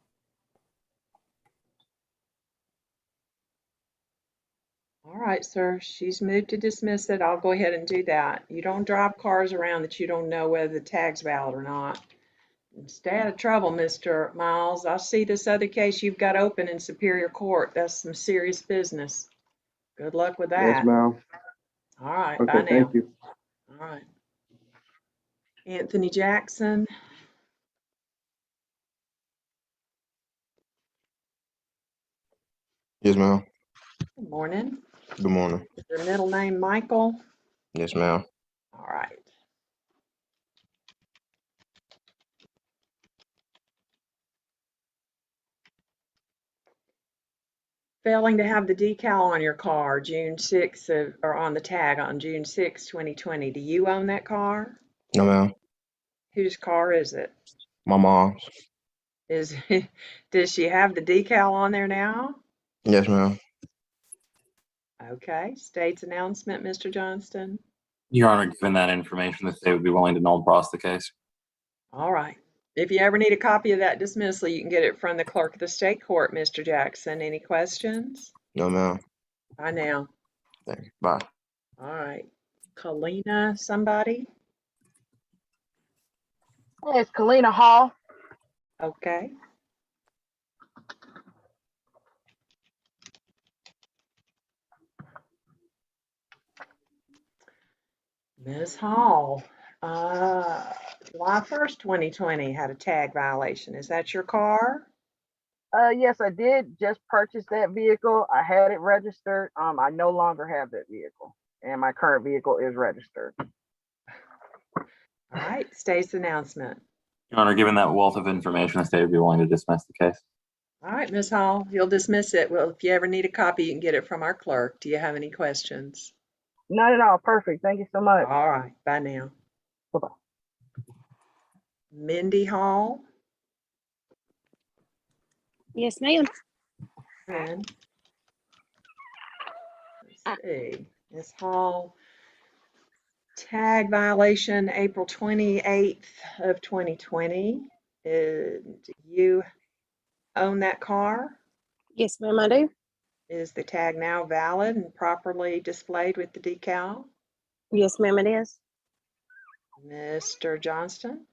All right, sir. She's moved to dismiss it. I'll go ahead and do that. You don't drive cars around that you don't know whether the tag's valid or not. Stay out of trouble, Mr. Miles. I see this other case you've got open in Superior Court. That's some serious business. Good luck with Yes, that. ma'am. All right, Okay, bye now. thank you. All right. Anthony Jackson. Yes, ma'am. Good morning. Good morning. Is your middle name Michael? Yes, ma'am. All right. Failing to have the decal on your car, June 6th, or on the tag on June 6, 2020. Do you own that car? No, ma'am. Whose car is it? My mom's. Does she have the decal on there now? Yes, ma'am. Okay. State's announcement, Mr. Johnston. Your Honor, given that information, the state would be willing to null and pros the case. All right. If you ever need a copy of that dismissal, you can get it from the clerk of the state court, Mr. Jackson. Any questions? No, ma'am. Bye now. Thank you. Bye. All right. Kalina, somebody? It's Kalina Hall. Okay. Ms. Hall, July 1st, 2020 had a tag violation. Is that your car? Yes, I did just purchase that vehicle. I had it registered. I no longer have that vehicle, and my current vehicle is registered. All right, state's announcement. Your Honor, given that wealth of information, the state would be willing to dismiss the case. All right, Ms. Hall, you'll dismiss it. Well, if you ever need a copy, you can get it from our clerk. Do you have any questions? Not at all. Perfect. Thank you so much. All right, bye now. Bye-bye. Mindy Hall. Yes, ma'am. And let's see, Ms. Hall, tag violation April 28th of 2020. Do you own that car? Yes, ma'am, I do. Is the tag now valid and properly displayed with the decal? Yes, ma'am, it is. Mr. Johnston?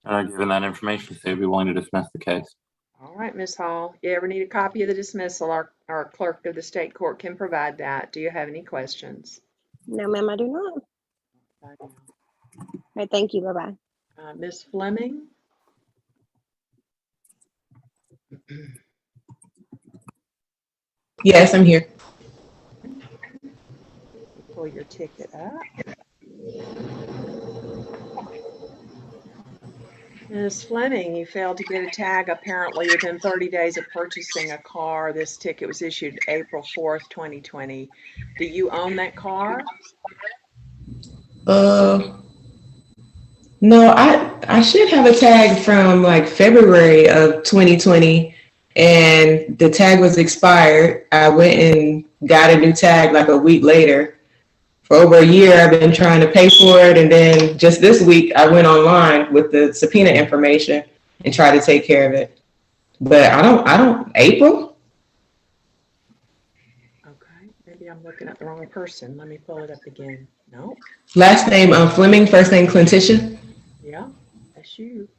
Given that information, the state would be willing to dismiss the case. All right, Ms. Hall. You ever need a copy of the dismissal, our clerk of the state court can provide that. Do you have any questions? No, ma'am, I do not. All right, thank you. Bye-bye. Ms. Fleming? Yes, I'm here. Pull your ticket up. Ms. Fleming, you failed to get a tag apparently within 30 days of purchasing a car. This ticket was issued April 4th, 2020. Do you own that car? No, I should have a tag from like February of 2020, and the tag was expired. I went and got a new tag like a week later. For over a year, I've been trying to pay for it, and then just this week, I went online with the subpoena information and tried to take care of it. But I don't. April? Okay, maybe I'm looking at the wrong person. Let me pull it up again. No. Last name Fleming, first name Clinticia. Yeah, that's you.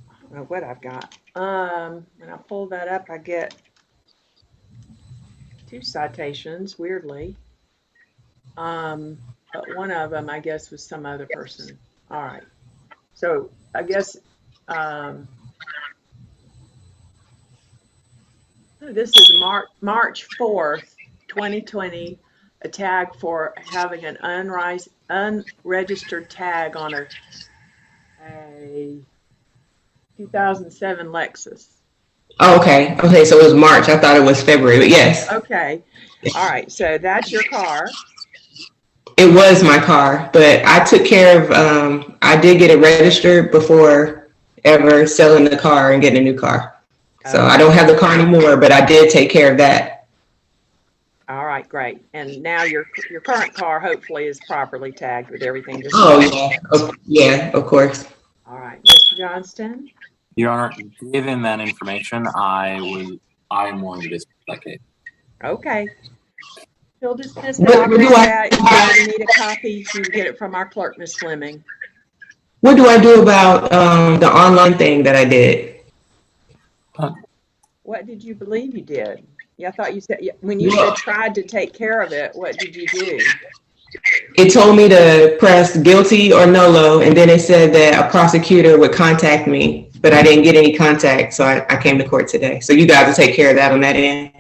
I don't know what I've got. When I pull that up, I get 2 citations, weirdly. But one of them, I guess, was some other person. All right. So I guess This is March 4th, 2020, a tag for having an unregistered tag on a 2007 Lexus. Oh, okay. Okay, so it was March. I thought it was February, but yes. Okay. All right. So that's your car. It was my car, but I took care of, I did get it registered before ever selling the car and getting a new car. So I don't have the car anymore, but I did take care of that. All right, great. And now your current car hopefully is properly tagged with everything. Oh, yeah. Yeah, of course. All right, Mr. Johnston. Your Honor, given that information, I'm willing to dismiss that case. Okay. He'll dismiss it. I'll grant that. If you ever need a copy, you can get it from our clerk, Ms. Fleming. What do I do about the online thing that I did? What did you believe you did? Yeah, I thought you said, when you said tried to take care of it, what did you do? It told me to press guilty or nolo, and then it said that a prosecutor would contact me, but I didn't get any contact, so I came to court today. So you guys will take care of that on that end?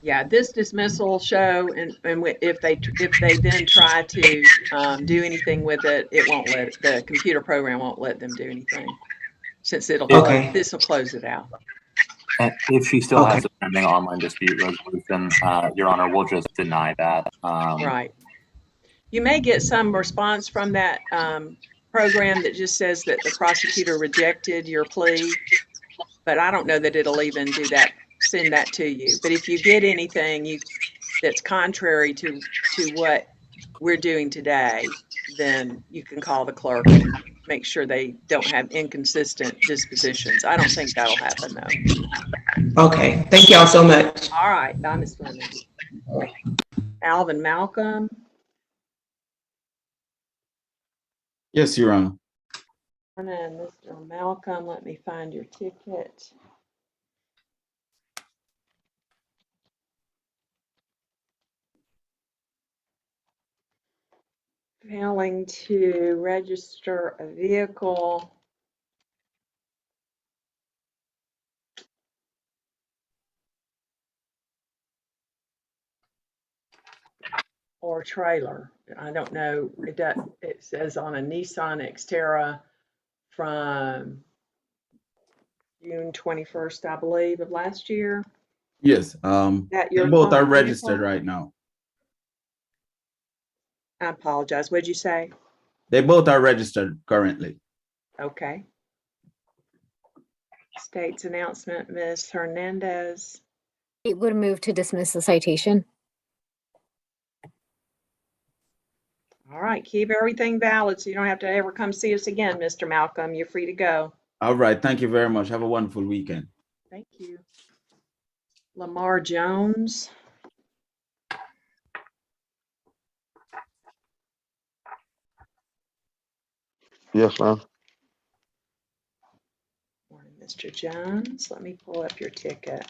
Yeah, this dismissal will show, and if they then try to do anything with it, it won't let the computer program won't let them do anything, since this will close it out. And if she still has a pending online dispute resolution, Your Honor, we'll just deny that. Right. You may get some response from that program that just says that the prosecutor rejected your plea, but I don't know that it'll even do that, send that to you. But if you get anything that's contrary to what we're doing today, then you can call the clerk and make sure they don't have inconsistent dispositions. I don't think that'll happen though. Okay, thank y'all so much. All right, bye, Ms. Fleming. Alvin Malcolm. Yes, Your Honor. And Mr. Malcolm, let me find your ticket. Failing to register a vehicle or trailer. I don't know. It says on a Nissan Xterra from June 21st, I believe, of last year. Yes. That They your both are current registered vehicle? right now. I apologize. What'd you say? They both are registered currently. Okay. State's announcement, Ms. Hernandez. It would move to dismiss the citation. All right, keep everything valid so you don't have to ever come see us again, Mr. Malcolm. You're free to go. All right. Thank you very much. Have a wonderful weekend. Thank you. Lamar Jones. Yes, ma'am. Morning, Mr. Jones. Let me pull up your ticket.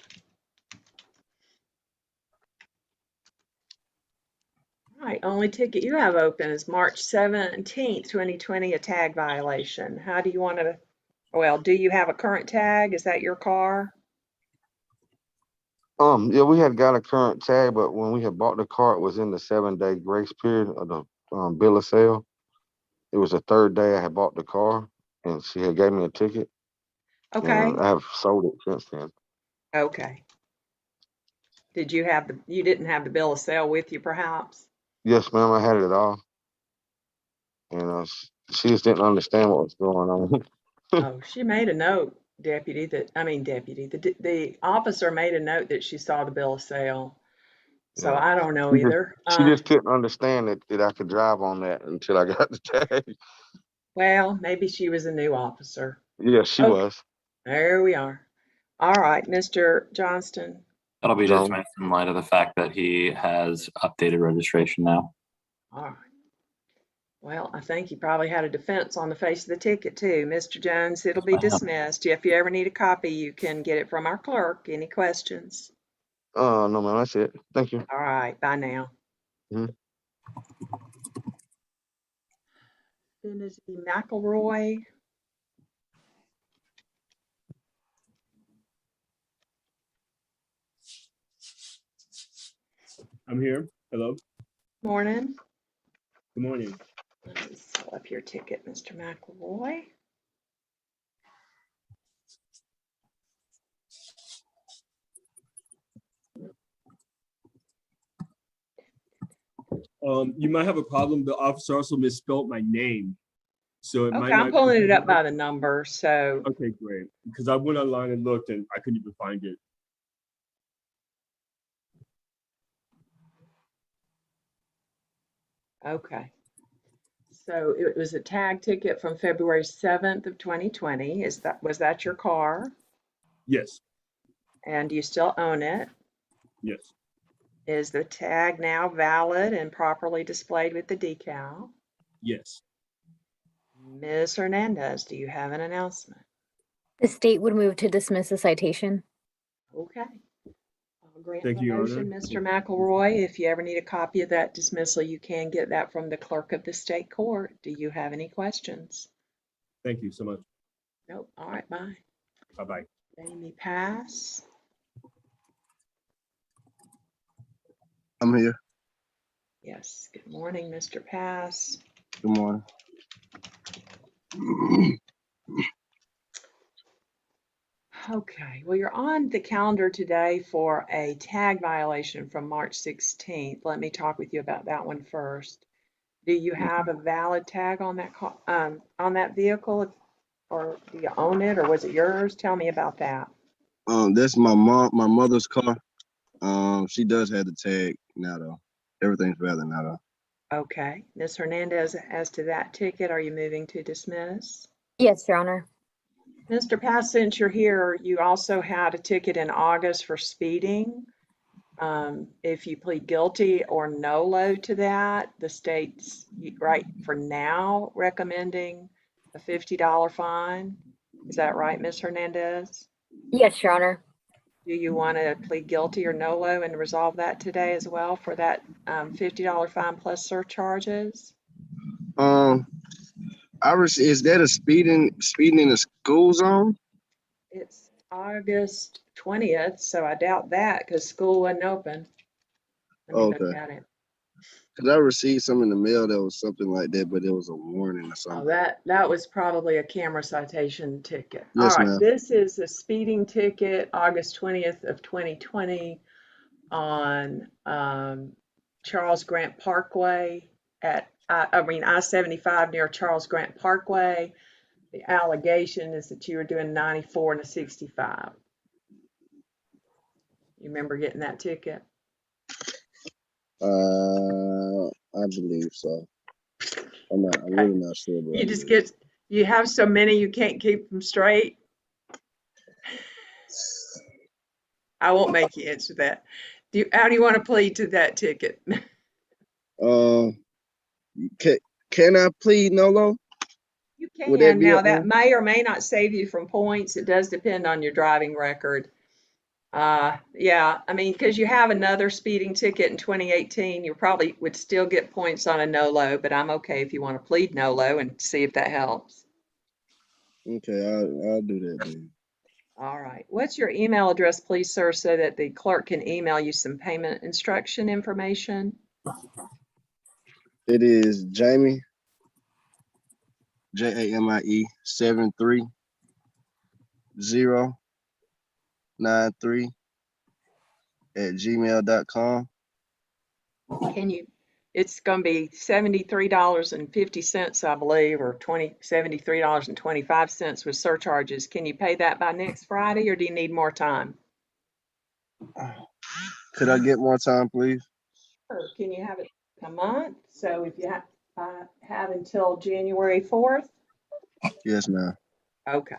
All right, only ticket you have open is March 17th, 2020, a tag violation. How do you want to, well, do you have a current tag? Is that your car? Yeah, we had got a current tag, but when we had bought the car, it was in the 7-day grace period of the bill of sale. It was the third day I had bought the car, and she had gave me a ticket. Okay. And I have sold it since then. Okay. You didn't have the bill of sale with you, perhaps? Yes, ma'am, I had it all. And she just didn't understand what was going on. Oh, she made a note, the officer made a note that she saw the bill of sale. So Yeah. I don't know either. She just couldn't understand that I could drive on that until I got the tag. Well, maybe she was a new officer. Yeah, she was. There we are. All right, Mr. Johnston. That'll be dismissed in light of the fact that he has updated registration now. All right. Well, I think he probably had a defense on the face of the ticket too. Mr. Jones, it'll be dismissed. If you ever need a copy, you can get it from our clerk. Any questions? No, ma'am, that's it. Thank you. All right, bye now. Then is the McElroy. I'm here. Hello. Morning. Good morning. Let me pull up your ticket, Mr. McElroy. You might have a problem. The officer also misspelled my name. So it might Okay, not. I'm pulling it up by the number, so. Okay, great. Because I went online and looked and I couldn't even find it. Okay. So it was a tag ticket from February 7th of 2020. Was that your car? Yes. And do you still own it? Yes. Is the tag now valid and properly displayed with the decal? Yes. Ms. Hernandez, do you have an announcement? The state would move to dismiss the citation. Okay. I'll grant Thank the you, Your motion, Honor. Mr. McElroy. If you ever need a copy of that dismissal, you can get that from the clerk of the state court. Do you have any questions? Thank you so much. Nope. All right, bye. Bye-bye. Amy Pass. I'm here. Yes. Good morning, Mr. Pass. Good morning. Okay, well, you're on the calendar today for a tag violation from March 16th. Let me talk with you about that one first. Do you have a valid tag on that vehicle, or do you own it, or was it yours? Tell me about that. That's my mother's car. She does have the tag now though. Everything's valid now though. Okay, Ms. Hernandez, as to that ticket, are you moving to dismiss? Yes, Your Honor. Mr. Pass, since you're here, you also had a ticket in August for speeding. If you plead guilty or nolo to that, the state's right for now recommending a $50 fine. Is that right, Ms. Hernandez? Yes, Your Honor. Do you want to plead guilty or nolo and resolve that today as well for that $50 fine plus surcharges? Is that a speeding in the school zone? It's August 20th, so I doubt that because school wasn't open. Let me look at it. Because I received some in the mail that was something like that, but it was a warning or Oh, something. that was probably a camera citation ticket. Yes, All right, ma'am. this is a speeding ticket, August 20th of 2020 on Charles Grant Parkway I-75 near Charles Grant Parkway. The allegation is that you were doing 94 and a 65. You remember getting that ticket? I believe so. I'm really not sure. But You have so many you can't keep them straight. I won't make you answer that. How do you want to plead to that ticket? Can I plead nolo? You can. Now that may or may not save you from points. It does depend on your driving record. Yeah, I mean, because you have another speeding ticket in 2018, you probably would still get points on a nolo, but I'm okay if you want to plead nolo and see if that helps. Okay, I'll do that then. All right. What's your email address, please, sir, so that the clerk can email you some payment instruction information? It is Jamie, JAMIE 73093 at gmail.com. It's going to be $73.50, I believe, or $73.25 with surcharges. Can you pay that by next Friday, or do you need more time? Could I get more time, please? Sure. Can you have it a month? So if you have until January 4th? Yes, ma'am. Okay.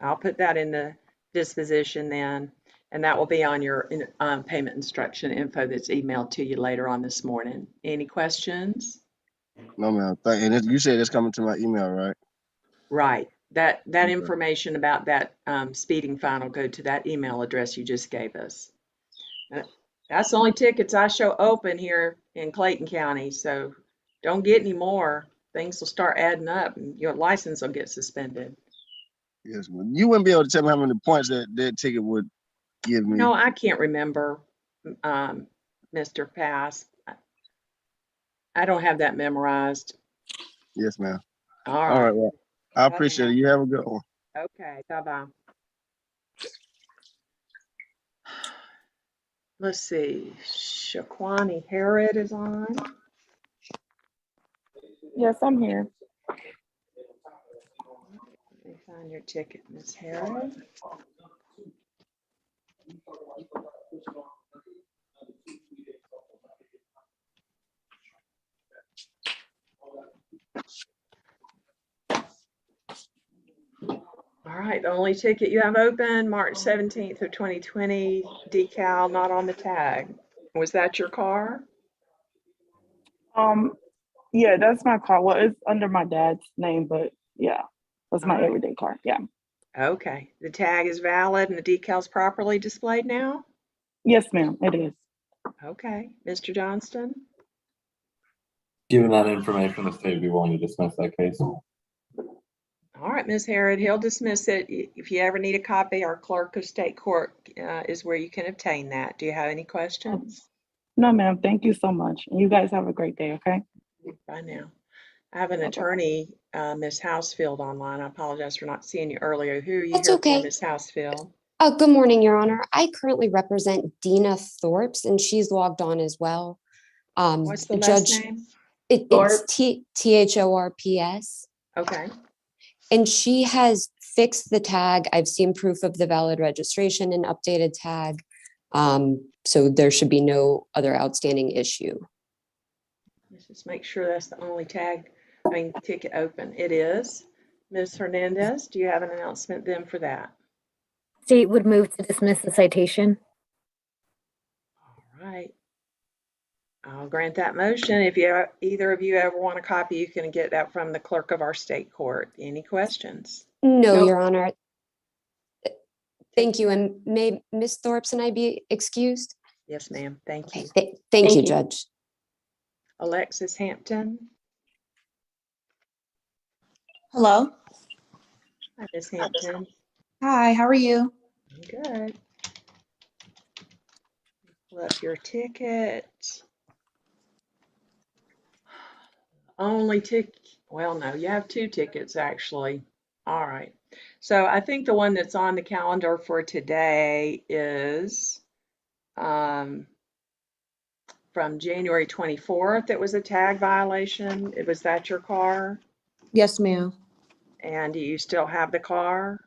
I'll put that in the disposition then, and that will be on your payment instruction info that's emailed to you later on this morning. Any questions? No, ma'am. And you said it's coming to my email, right? Right. That information about that speeding fine will go to that email address you just gave us. That's the only tickets I show open here in Clayton County, so don't get any more. Things will start adding up and your license will get suspended. Yes, ma'am. You wouldn't be able to tell me how many points that ticket would give me. No, I can't remember. Mr. Pass? I don't have that memorized. Yes, ma'am. All All right. right. Well, I Bye appreciate now. it. You have a good one. Okay, bye-bye. Let's see, Shaquani Harrod is on. Yes, I'm here. Let me find your ticket, Ms. Harrod. All right, the only ticket you have open, March 17th of 2020, decal not on the tag. Was that your car? Yeah, that's my car. Well, it's under my dad's name, but yeah, that's my All right. everyday car. Yeah. Okay, the tag is valid and the decal's properly displayed now? Yes, ma'am, it is. Okay, Mr. Johnston? Given that information, the state would be willing to dismiss that case. All right, Ms. Harrod, he'll dismiss it. If you ever need a copy, our clerk of state court is where you can obtain that. Do you have any questions? No, ma'am, thank you so much. And you guys have a great day, okay? Bye now. I have an Bye-bye. attorney, Ms. Housefield, online. I apologize for not seeing you earlier. Who are you That's here okay. for, Ms. Housefield? Good morning, Your Honor. I currently represent Dina Thorpes, and she's logged on as well. What's the last Judge, name? it's Thorps. Okay. And she has fixed the tag. I've seen proof of the valid registration and updated tag. So there should be no other outstanding issue. Let's just make sure that's the only ticket open. It is. Ms. Hernandez, do you have an announcement then for that? State would move to dismiss the citation. All right. I'll grant that motion. If either of you ever want a copy, you can get that from the clerk of our state court. Any questions? No, Nope. Your Honor. Thank you. And may Ms. Thorpes and I be excused? Yes, ma'am. Thank you. Thank you, Judge. Alexis Hampton. Hello. Hi, Ms. Hampton. Hi, how are you? I'm good. Pull up your ticket. Only well, no, you have two tickets actually. All right. So I think the one that's on the calendar for today is from January 24th. It was a tag violation. Was that your car? Yes, ma'am. And do you still have the car?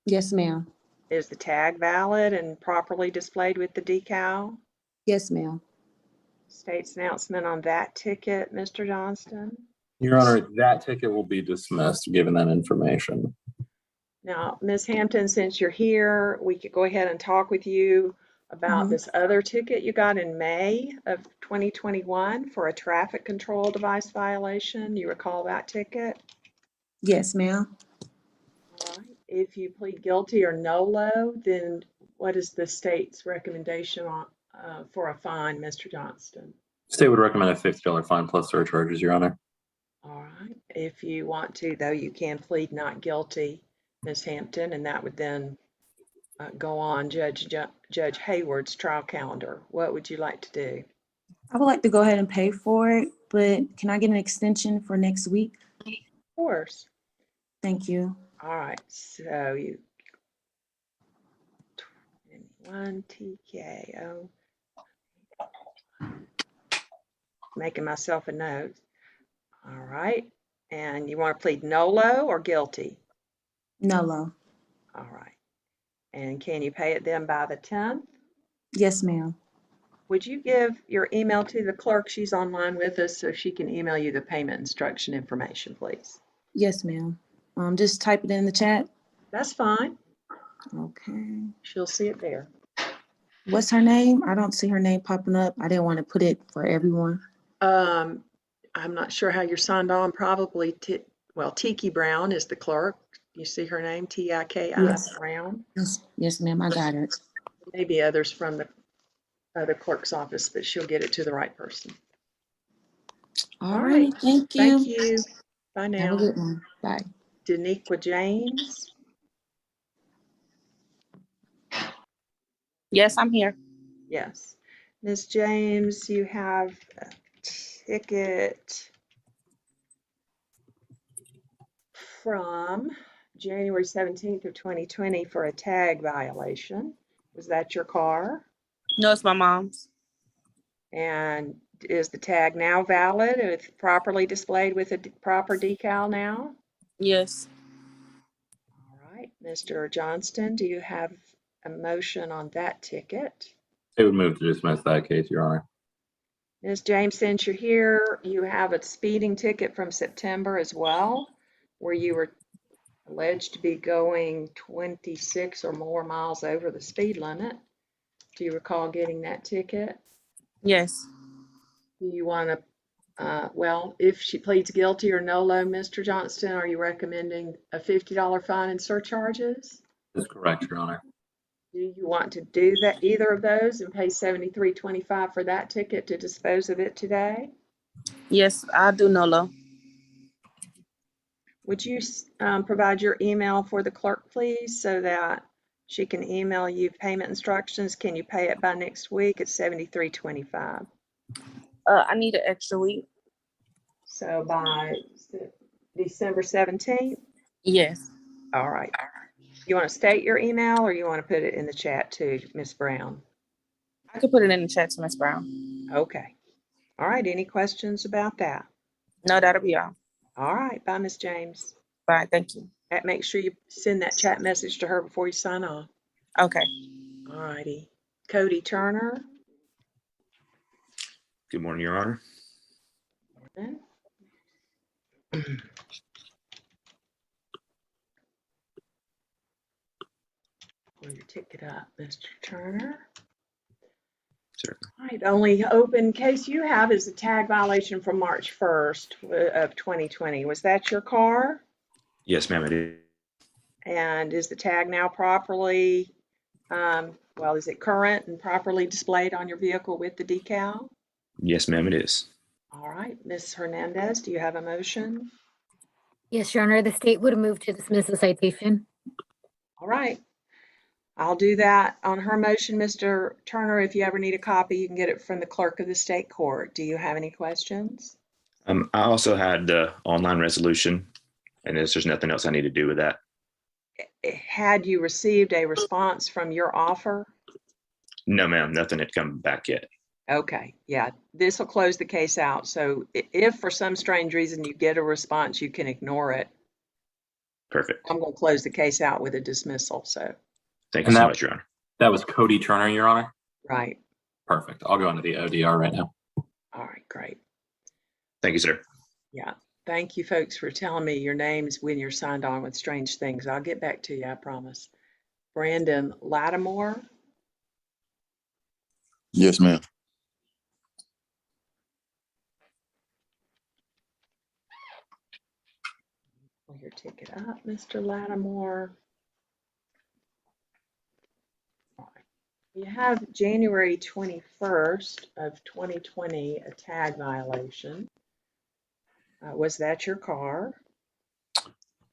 Yes, ma'am. Is the tag valid and properly displayed with the decal? Yes, ma'am. State's announcement on that ticket, Mr. Johnston. Your Honor, that ticket will be dismissed given that information. Now, Ms. Hampton, since you're here, we could go ahead and talk with you about this other ticket you got in May of 2021 for a traffic control device violation. You recall that ticket? Yes, ma'am. All right. If you plead guilty or nolo, then what is the state's recommendation on for a fine, Mr. Johnston? State would recommend a $50 fine plus surcharges, Your Honor. All right. If you want to, though, you can plead not guilty, Ms. Hampton, and that would then go on Judge Hayward's trial calendar. What would you like to do? I would like to go ahead and pay for it, but can I get an extension for next week? Of course. Thank you. All right. So you 21 TKO. Making myself a note. All right. And you want to plead nolo or guilty? Nolo. All right. And can you pay it then by the 10th? Yes, ma'am. Would you give your email to the clerk? She's online with us, so she can email you the payment instruction information, please. Yes, ma'am. Just type it in the chat. That's fine. Okay. She'll see it there. What's her name? I don't see her name popping up. I didn't want to put it for everyone. I'm not sure how you're signed on. Probably, Tiki Brown is the clerk. You see her name, T-I-K-I Yes. Brown. Yes, ma'am. I got it. Maybe others from the other clerk's office, but she'll get it to the right person. All right. Thank you. Thank you. Bye now. Have a good one. Bye. Daniqua James. Yes, I'm here. Yes. Ms. James, you have a ticket from January 17th of 2020 for a tag violation. Was that your car? No, it's my mom's. And is the tag now valid? It's properly displayed with a proper decal now? Yes. All right, Mr. Johnston, do you have a motion on that ticket? They would move to dismiss that case, Your Honor. Ms. James, since you're here, you have a speeding ticket from September as well, where you were alleged to be going 26 or more miles over the speed limit. Do you recall getting that ticket? Yes. Do you want to, well, if she pleads guilty or nolo, Mr. Johnston, are you recommending a $50 fine and surcharges? That's correct, Your Honor. Do you want to do that, either of those, and pay $73.25 for that ticket to dispose of it today? Yes, I'll do Nolo. Would you provide your email for the clerk, please, so that she can email you payment instructions? Can you pay it by next week? It's $73.25. I need an extra week. So by December 17th? Yes. All right. You want to state your email, or you want to put it in the chat too, Ms. Brown? I could put it in the chat to Ms. Brown. Okay. All right. Any questions about that? No, that'll be all. All right. Bye, Ms. James. Bye. Thank you. Make sure you send that chat message to her before you sign off. Okay. All righty. Cody Turner. Good morning, Your Honor. Pull your ticket up, Mr. Turner. Sure. All right, the only open case you have is the tag violation from March 1st of 2020. Was that your car? Yes, ma'am, it is. And is the tag now properly, well, is it current and properly displayed on your vehicle with the decal? Yes, ma'am, it is. All right, Ms. Hernandez, do you have a motion? Yes, Your Honor, the state would move to dismiss the citation. All right. I'll do that on her motion, Mr. Turner. If you ever need a copy, you can get it from the clerk of the state court. Do you have any questions? I also had the online resolution, and there's nothing else I need to do with that. Had you received a response from your offer? No, ma'am, nothing had come back yet. Okay, yeah, this will close the case out. So if for some strange reason you get a response, you can ignore it. Perfect. I'm going to close the case out with a dismissal. So thank you so much, Your Honor. That was Cody Turner, Your Honor? Right. Perfect. I'll go into the ODR right now. All right, great. Thank you, sir. Yeah. Thank you, folks, for telling me your names when you're signed on with strange things. I'll get back to you, I promise. Brandon Lattimore. Yes, ma'am. Pull your ticket up, Mr. Lattimore. All right. You have January 21st of 2020, a tag violation. Was that your car?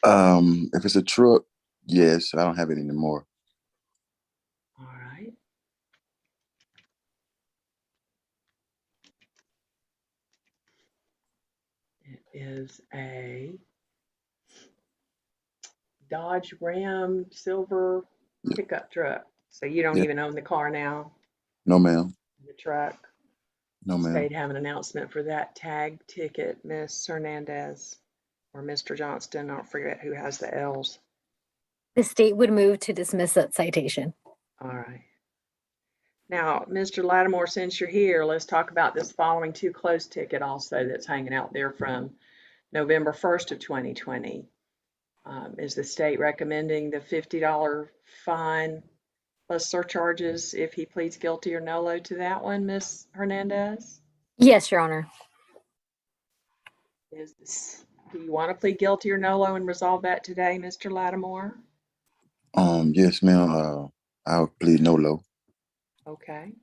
If it's a truck, yes, I don't have it anymore. All right. It is a Dodge Ram silver pickup truck. So you don't even own the car now? No, ma'am. The truck? No, ma'am. State have an announcement for that tag ticket, Miss Hernandez or Mr. Johnston. I don't forget who has the L's. The state would move to dismiss that citation. All right. Now, Mr. Lattimore, since you're here, let's talk about this following too close ticket also that's hanging out there from November 1st of 2020. Is the state recommending the $50 fine plus surcharges if he pleads guilty or nolo to that one, Miss Hernandez? Yes, Your Honor. Do you want to plead guilty or nolo and resolve that today, Mr. Lattimore? Yes, ma'am. I'll plead nolo. Okay.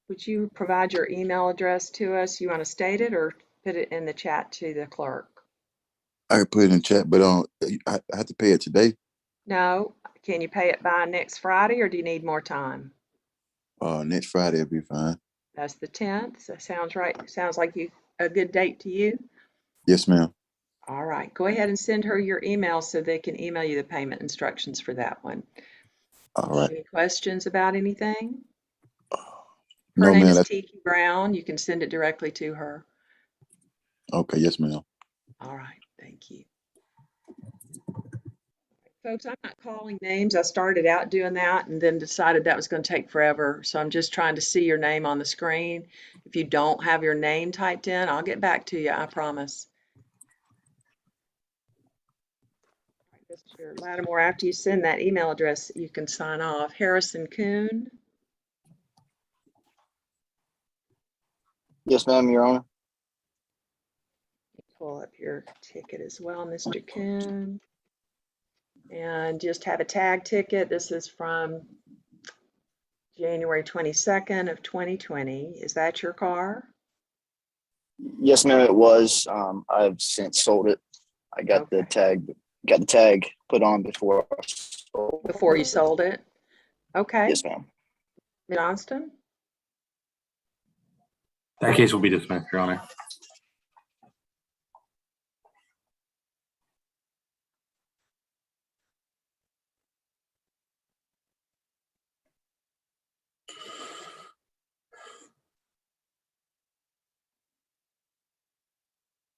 Would you provide your email address to us? You want to state it or put it in the chat to the clerk? I could put it in chat, but I have to pay it today. No. Can you pay it by next Friday or do you need more time? Next Friday will be fine. That's the 10th. So sounds right. Sounds like a good date to you. Yes, ma'am. All right. Go ahead and send her your email so they can email you the payment instructions for that one. All right. Any questions about anything? Her No, name ma'am. is That's Tiki Brown. You can send it directly to her. okay. Yes, ma'am. All right. Thank you. Folks, I'm not calling names. I started out doing that and then decided that was going to take forever. So I'm just trying to see your name on the screen. If you don't have your name typed in, I'll get back to you. I promise. Mr. Lattimore, after you send that email address, you can sign off. Harrison Kuhn. Yes, ma'am, Your Honor. Pull up your ticket as well, Mr. Kuhn. And just have a tag ticket. This is from January 22nd of 2020. Is that your car? Yes, ma'am, it was. I've since sold it. I got the tag put on before I sold it. Before you sold it? Okay. Yes, ma'am. Johnston? That case will be dismissed, Your Honor.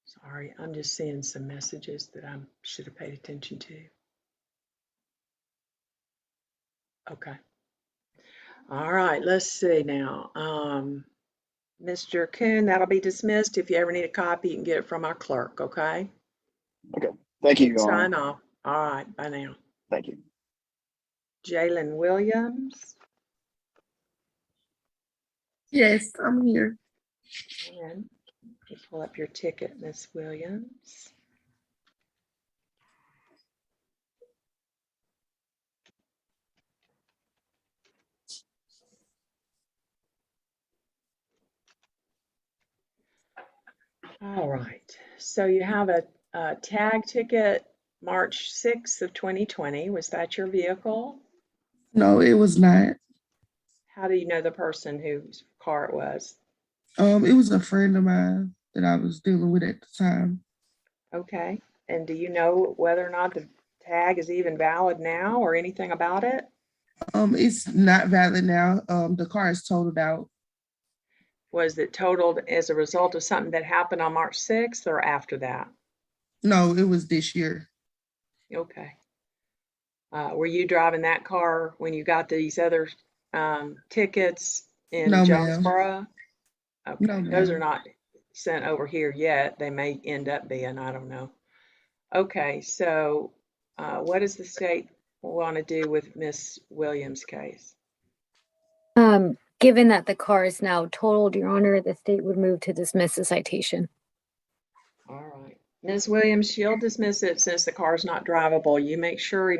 Sorry, I'm just seeing some messages that I should have paid attention to. Okay. All right, let's see now. Mr. Kuhn, that'll be dismissed. If you ever need a copy, you can get it from our clerk, okay? Okay. Thank you, Your Honor. Sign off. All right, bye now. Thank you. Jalen Williams. Yes, I'm here. And you pull up your ticket, Miss Williams. All right, so you have a tag ticket March 6th of 2020. Was that your vehicle? No, it was not. How do you know the person whose car it was? It was a friend of mine that I was dealing with at the time. Okay, and do you know whether or not the tag is even valid now or anything about it? It's not valid now. The car is totaled out. Was it totaled as a result of something that happened on March 6th or after that? No, it was this year. Okay. Were you driving that car when you got these other tickets in No, ma'am. Jonesboro? Okay, No, those are ma'am. not sent over here yet. They may end up being, I don't know. Okay, so what does the state want to do with Miss Williams' case? Given that the car is now totaled, Your Honor, the state would move to dismiss the citation. All right. Ms. Williams, she'll dismiss it since the car is not drivable. You make sure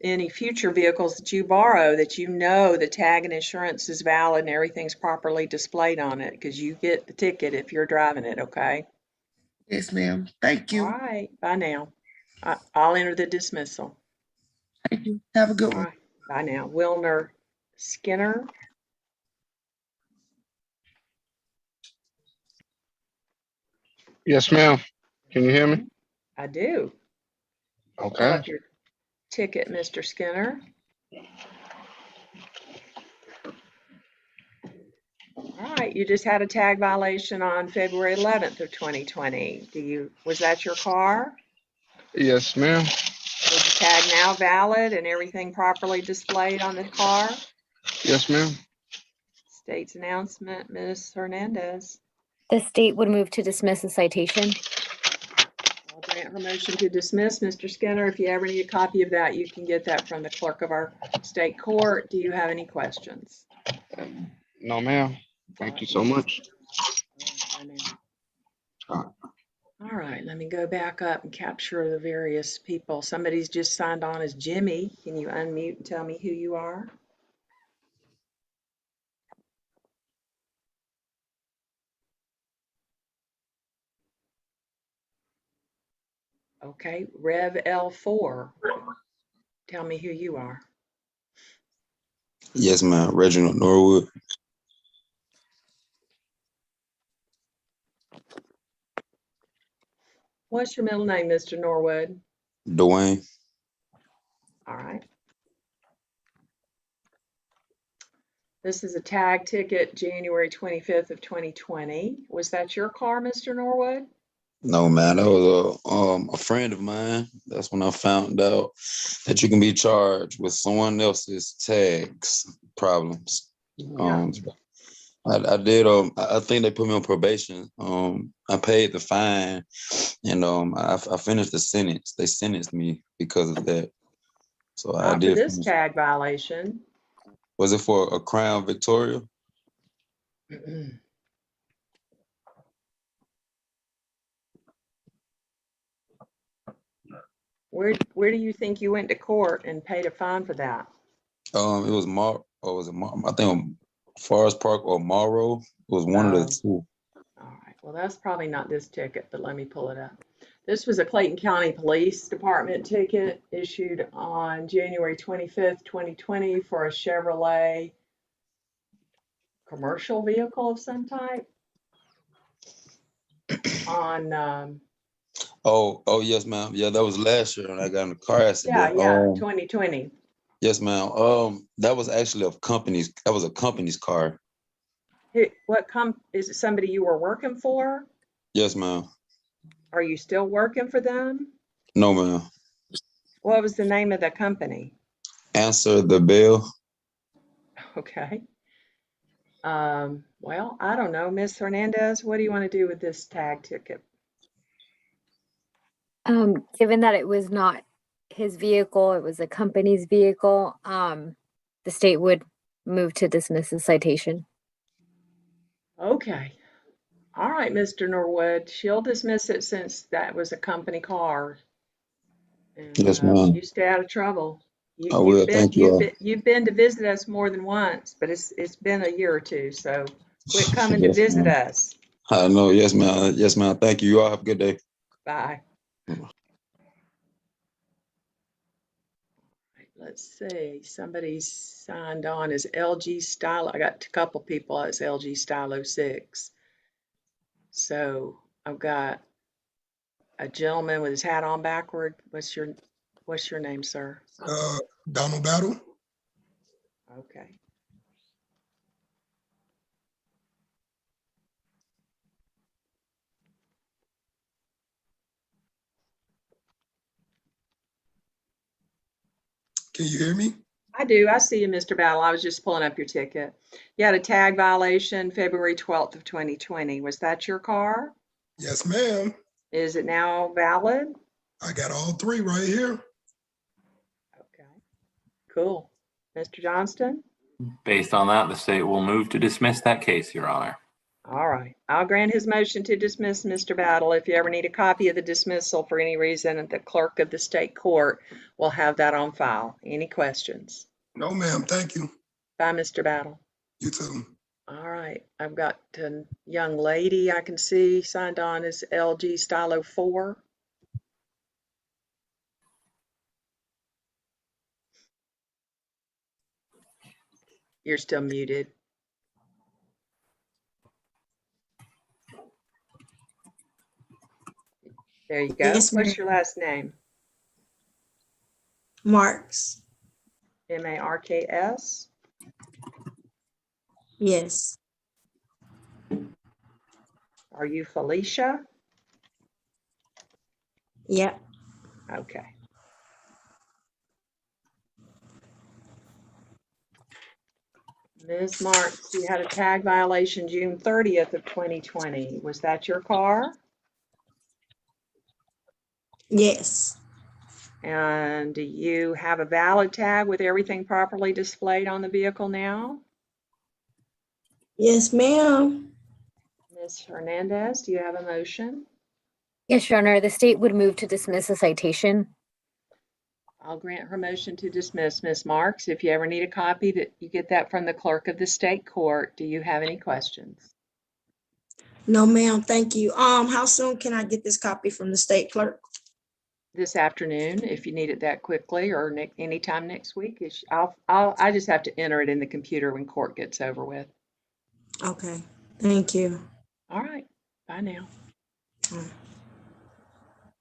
any future vehicles that you borrow that you know the tag and insurance is valid and everything's properly displayed on it because you get the ticket if you're driving it, okay? Yes, ma'am. Thank you. All right. Bye now. I'll enter the dismissal. Thank you. Have a good All one. right. Bye now. Wilner Skinner. Yes, ma'am. Can you hear me? I do. Pull Okay. up your ticket, Mr. Skinner. All right, you just had a tag violation on February 11th of 2020. Was that your car? Yes, ma'am. Is the tag now valid and everything properly displayed on the car? Yes, ma'am. State's announcement, Ms. Hernandez. The state would move to dismiss the citation. I'll grant her motion to dismiss. Mr. Skinner, if you ever need a copy of that, you can get that from the clerk of our state court. Do you have any questions? No, ma'am. Thank you so much. All right, let me go back up and capture the various people. Somebody's just signed on as Jimmy. Can you unmute and tell me who you are? Okay, Rev L4. tell me who you are. Yes, ma'am. Reginald Norwood. What's your middle name, Mr. Norwood? Dwayne. All right. This is a tag ticket, January 25th of 2020. Was that your car, Mr. Norwood? No, man, that was a friend of mine. That's when I found out that you can be charged with someone else's tags problems. Yeah. I did. I think they put me on probation. I paid the fine, and I finished the sentence. They sentenced me because of that. So I Not for did. this tag violation. Was it for a Crown Victoria? Where do you think you went to court and paid a fine for that? It was I think Forest Park or Morrow. It was one of the two. All right. Well, that's probably not this ticket, but let me pull it up. This was a Clayton County Police Department ticket issued on January 25th, 2020 for a Chevrolet commercial vehicle of some type on Oh yes, ma'am. Yeah, that was last year when I got in a car accident. 2020. Yes, ma'am. That was actually a company's car. Is it somebody you were working for? Yes, ma'am. Are you still working for them? No, ma'am. What was the name of the company? Answer the bell. Okay. Well, I don't know. Ms. Hernandez, what do you want to do with this tag ticket? Given that it was not his vehicle, it was a company's vehicle, the state would move to dismiss the citation. Okay. All right, Mr. Norwood, she'll dismiss it since that was a company car. And Yes, ma'am. you stay out of trouble. I will. Thank you all. You've been to visit us more than once, but it's been a year or two, so quit coming to Yes, visit ma'am. us. I know. Yes, ma'am. Yes, ma'am. Thank you. You all have a good day. Bye. Let's see, somebody signed on as LG Stylo. I got a couple people as LG Stylo 6. So I've got a gentleman with his hat on backward. What's your name, sir? Donald Battle. Okay. Can you hear me? I do. I see you, Mr. Battle. I was just pulling up your ticket. You had a tag violation February 12th of 2020. Was that your car? Yes, ma'am. Is it now valid? I got all three right here. Okay. Cool. Mr. Johnston? Based on that, the state will move to dismiss that case, Your Honor. All right. I'll grant his motion to dismiss Mr. Battle. If you ever need a copy of the dismissal for any reason, the clerk of the state court will have that on file. Any questions? No, ma'am. Thank you. Bye, Mr. Battle. You too. All right. I've got a young lady I can see signed on as LG Stylo 4. You're still muted. There you go. Yes, What's ma'am. your last name? Marks. M-A-R-K-S? Yes. Are you Felicia? Yep. Okay. Ms. Marks, you had a tag violation June 30th of 2020. Was that your car? Yes. And do you have a valid tag with everything properly displayed on the vehicle now? Yes, ma'am. Ms. Hernandez, do you have a motion? Yes, Your Honor, the state would move to dismiss the citation. I'll grant her motion to dismiss. Ms. Marks, if you ever need a copy, that you get that from the clerk of the state court. Do you have any questions? No, ma'am. Thank you. How soon can I get this copy from the state clerk? this afternoon if you need it that quickly, or anytime next week. I just have to enter it in the computer when court gets over with. Okay, thank you. All right, bye now.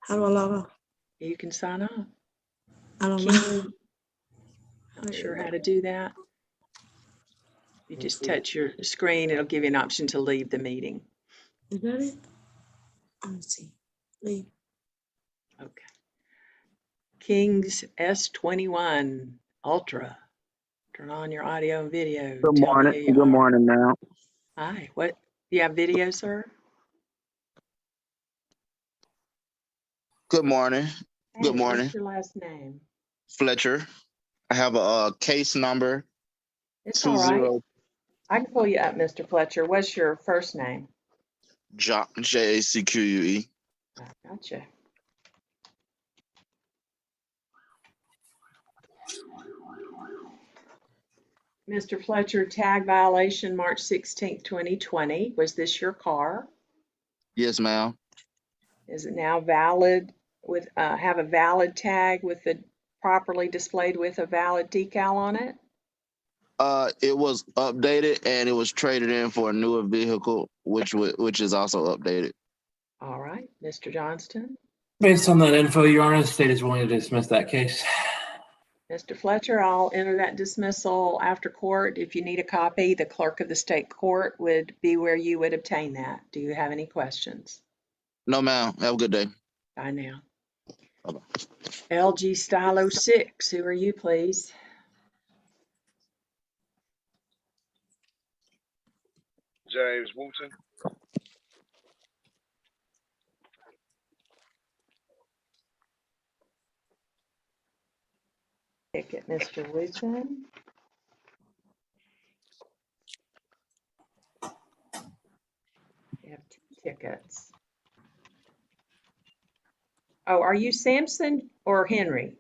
How do I log off? You can sign off. I don't know. King, not sure how to do that. You just touch your screen, it'll give you an option to leave the meeting. Is that it? Let me see. Leave. Okay. King's S21 Ultra. Turn on your audio and video. Good Tell me morning. who you Good are. morning, ma'am. Hi, what? You have video, sir? Good morning. Hey, Good morning. what's your last name? Fletcher. I have a case number. It's all right. I can pull you up, Mr. Fletcher. What's your first name? JACQUE. Gotcha. Mr. Fletcher, tag violation March 16th, 2020. Was this your car? Yes, ma'am. Is it now valid with, have a valid tag with the properly displayed with a valid decal on it? It was updated and it was traded in for a newer vehicle, which is also updated. All right, Mr. Johnston. Based on that info, Your Honor, the state is willing to dismiss that case. Mr. Fletcher, I'll enter that dismissal after court. If you need a copy, the clerk of the state court would be where you would obtain that. Do you have any questions? No, ma'am. Have a good day. Bye now. Bye-bye. LG Stylo 6, who are you, please? James Wooten. Ticket, Mr. Wooten. You have 2 tickets. Oh, are you Sampson or Henry?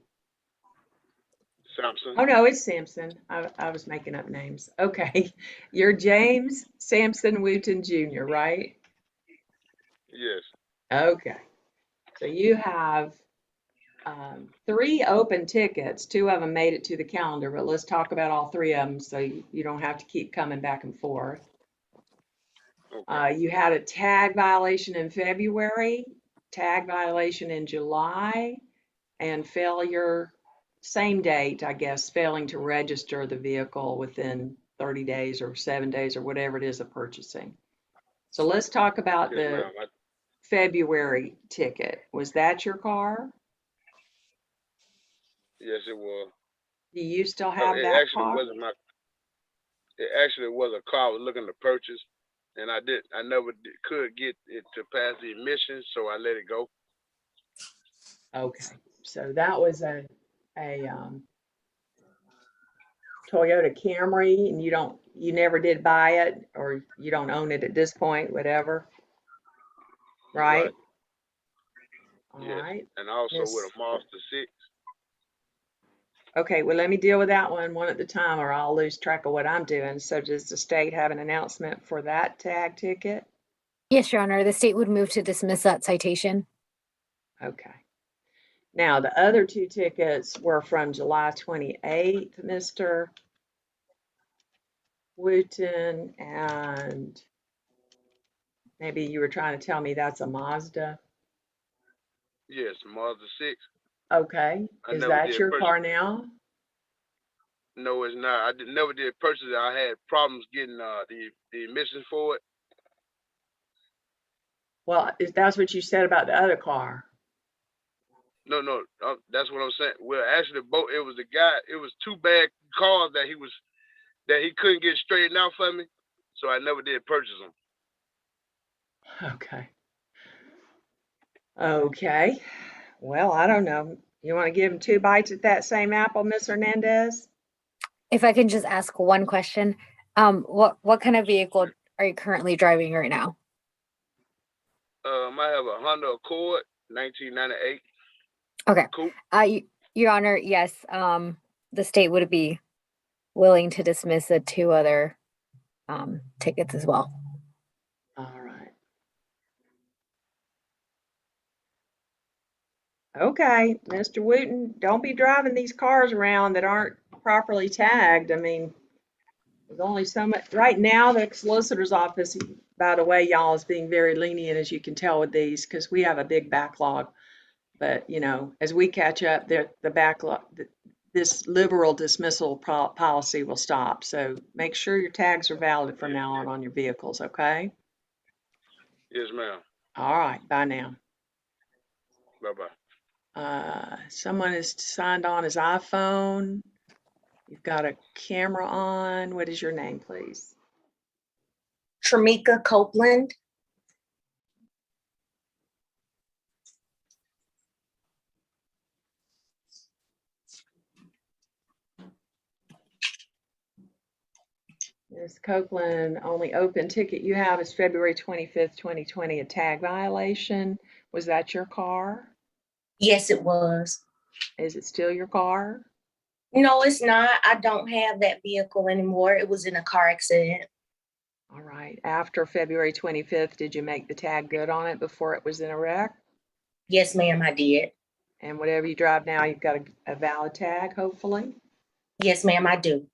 Sampson. Oh, no, it's Sampson. I was making up names. Okay. You're James Sampson Wooten Jr., right? Yes. Okay. So you have 3 open tickets. 2 of them made it to the calendar, but let's talk about all 3 of them so you don't have to keep coming back and forth. You had a tag violation in February, tag violation in July, and failure, same date, I guess, failing to register the vehicle within 30 days or 7 days or whatever it is of purchasing. So let's talk about the February ticket. Was that your car? Yes, it was. Do you still have that car? It actually was a car I was looking to purchase, and I never could get it to pass the emissions, so I let it go. Okay, so that was a Toyota Camry, and you never did buy it, or you don't own it at this point, whatever, right? All Yes. right. And also with a Mazda 6. Okay, well, let me deal with that one at a time, or I'll lose track of what I'm doing. So does the state have an announcement for that tag ticket? Yes, Your Honor, the state would move to dismiss that citation. Okay. Now, the other 2 tickets were from July 28th, Mr. Wooten, and maybe you were trying to tell me that's a Mazda. Yes, Mazda 6. Okay, is that your car now? No, it's not. I never did purchase it. I had problems getting the emissions for it. Well, that's what you said about the other car. No, that's what I'm saying. Well, actually, it was the guy. It was 2 bad cars that he couldn't get straightened out for me, so I never did purchase them. Okay. Okay. Well, I don't know. You want to give him 2 bites at that same apple, Ms. Hernandez? If I can just ask one question, what kind of vehicle are you currently driving right now? I have a Honda Accord, 1998. Okay. Cool. Your Honor, yes, the state would be willing to dismiss the 2 other tickets as well. All right. Okay, Mr. Wooten, don't be driving these cars around that aren't properly tagged. I mean, there's only so much, right now, the solicitor's office, by the way, y'all, is being very lenient, as you can tell with these, because we have a big backlog. But, you know, as we catch up, the backlog, this liberal dismissal policy will stop. So make sure your tags are valid from now on your vehicles, okay? Yes, ma'am. All right, bye now. Bye-bye. Someone has signed on his iPhone. You've got a camera on. What is your name, please? Tramika Copeland. Ms. Copeland, only open ticket you have is February 25th, 2020, a tag violation. Was that your car? Yes, it was. Is it still your car? No, it's not. I don't have that vehicle anymore. It was in a car accident. All right. After February 25th, did you make the tag good on it before it was in a wreck? Yes, ma'am, I did. And whatever you drive now, you've got a valid tag, hopefully? Yes, ma'am, I do.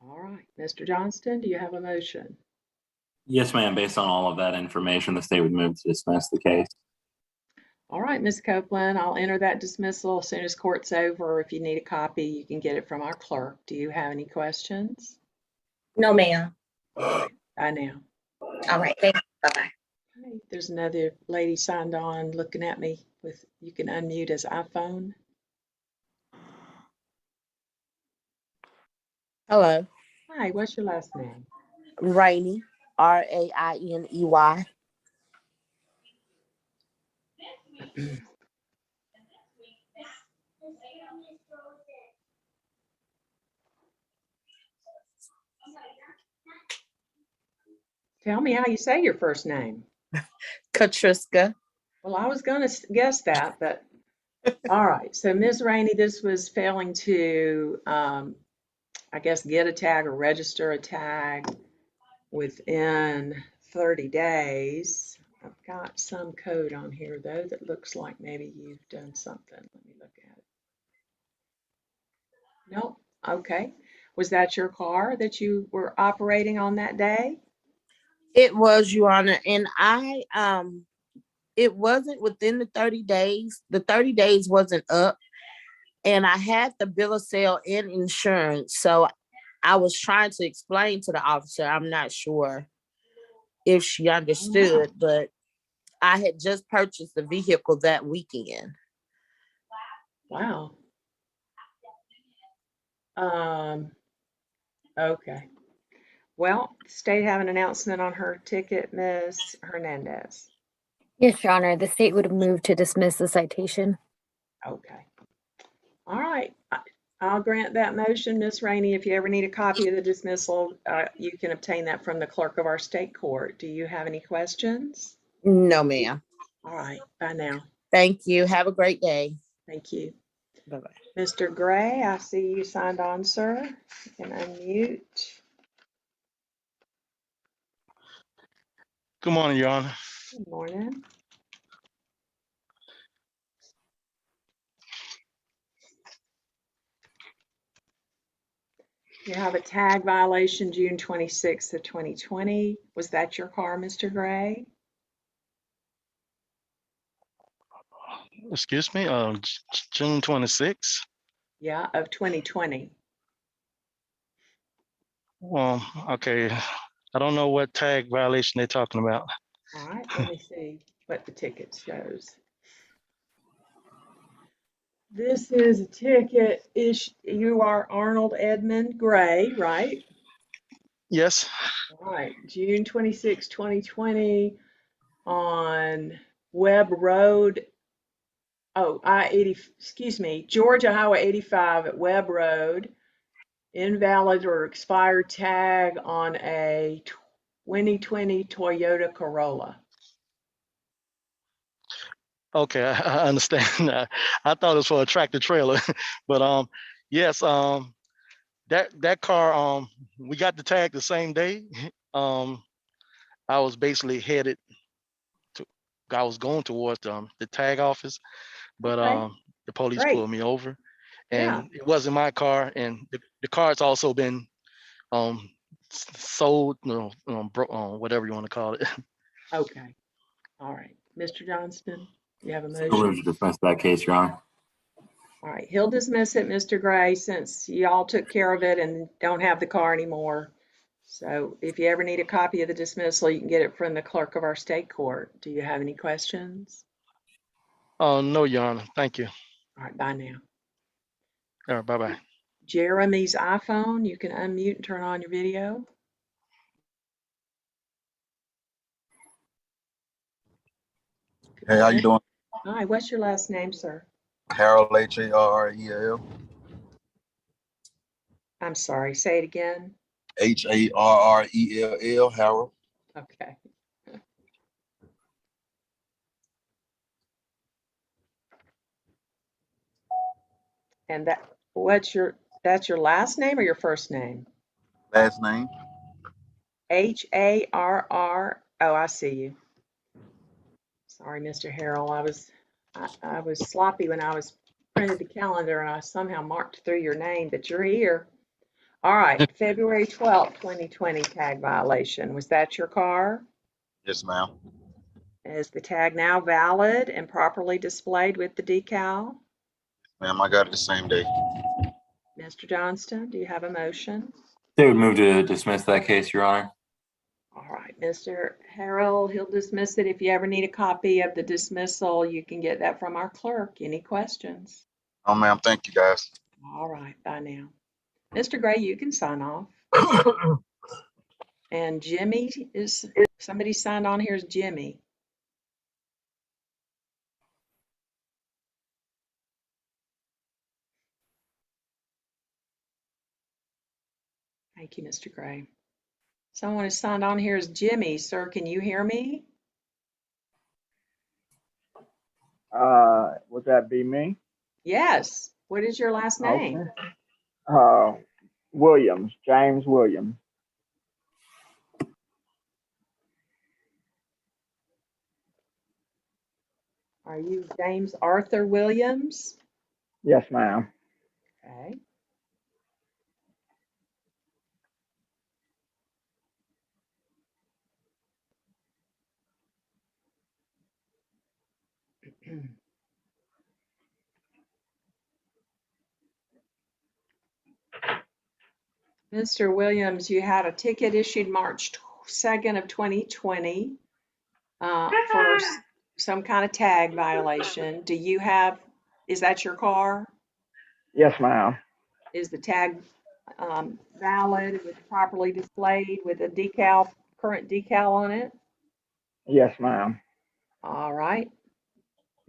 All right. Mr. Johnston, do you have a motion? Yes, ma'am. Based on all of that information, the state would move to dismiss the case. All right, Ms. Copeland, I'll enter that dismissal as soon as court's over. If you need a copy, you can get it from our clerk. Do you have any questions? No, ma'am. Bye now. All right, thank you. Bye-bye. Okay, there's another lady signed on looking at me with, you can unmute his iPhone. Hello. Hi, what's your last name? Rainey, Rainey. Tell me how you say your first name. Katriska. Well, I was going to guess that, but all right. So, Ms. Rainey, this was failing to, I guess, get a tag or register a tag within 30 days. I've got some code on here, though, that looks like maybe you've done something. Let me look at it. Nope. Okay. Was that your car that you were operating on that day? It was, Your Honor, and it wasn't within the 30 days. The 30 days wasn't up, and I had the bill of sale and insurance. So I was trying to explain to the officer. I'm not sure if she understood, but I had just purchased the vehicle that weekend. Wow. Okay. Well, state have an announcement on her ticket, Ms. Hernandez. Yes, Your Honor, the state would move to dismiss the citation. Okay. All right. I'll grant that motion, Ms. Rainey. If you ever need a copy of the dismissal, you can obtain that from the clerk of our state court. Do you have any questions? No, ma'am. All right. Bye now. Thank you. Have a great day. Thank you. Bye-bye. Mr. Gray, I see you signed on, sir. You can unmute. Good morning, Your Honor. Good morning. You have a tag violation June 26th of 2020. Was that your car, Mr. Gray? Excuse me, June 26th. Yeah, of 2020. Well, okay. I don't know what tag violation they're talking about. All right, let me see what the ticket shows. This is a ticket. You are Arnold Edmund Gray, right? Yes. All right, June 26, 2020 on Webb Road. Oh, Georgia Highway 85 at Webb Road. Invalid or expired tag on a 2020 Toyota Corolla. Okay, I understand. I thought it was for a tractor trailer, but yes, that car, we got the tag the same day. I was basically I was going towards the tag office, but Okay. the police Great. pulled me over, Yeah. and it wasn't my car, and the car's also been sold, whatever you want to call it. Okay. All right. Mr. Johnston, you have a So move motion? to dismiss that case, Your Honor. All right, he'll dismiss it, Mr. Gray, since y'all took care of it and don't have the car anymore. So if you ever need a copy of the dismissal, you can get it from the clerk of our state court. Do you have any questions? No, Your Honor. Thank you. All right, bye now. All right, bye-bye. Jeremy's iPhone, you can unmute and turn on your video. Hey, how you doing? Hi, what's your last name, sir? Harold, Harrell. I'm sorry, say it again. Harrell, Harold. Okay. And that's your last name or your first name? Last name. Harr. Oh, I see you. Sorry, Mr. Harrell. I was sloppy when I was printed the calendar and I somehow marked through your name, but you're here. All right, February 12th, 2020 tag violation. Was that your car? Yes, ma'am. Is the tag now valid and properly displayed with the decal? Ma'am, I got it the same day. Mr. Johnston, do you have a motion? They would move to dismiss that case, Your Honor. All right, Mr. Harrell, he'll dismiss it. If you ever need a copy of the dismissal, you can get that from our clerk. Any questions? Oh, ma'am, thank you, guys. All right, bye now. Mr. Gray, you can sign off. And Jimmy, is somebody signed on here as Jimmy? Thank you, Mr. Gray. Someone has signed on here as Jimmy. Sir, can you hear me? Would that be me? Yes. What is your last name? Okay. Williams, James Williams. Are you James Arthur Williams? Yes, ma'am. Okay. Mr. Williams, you had a ticket issued March 2nd of 2020 for some kind of tag violation. Is that your car? Yes, ma'am. Is the tag valid, with properly displayed with a current decal on it? Yes, ma'am. All right.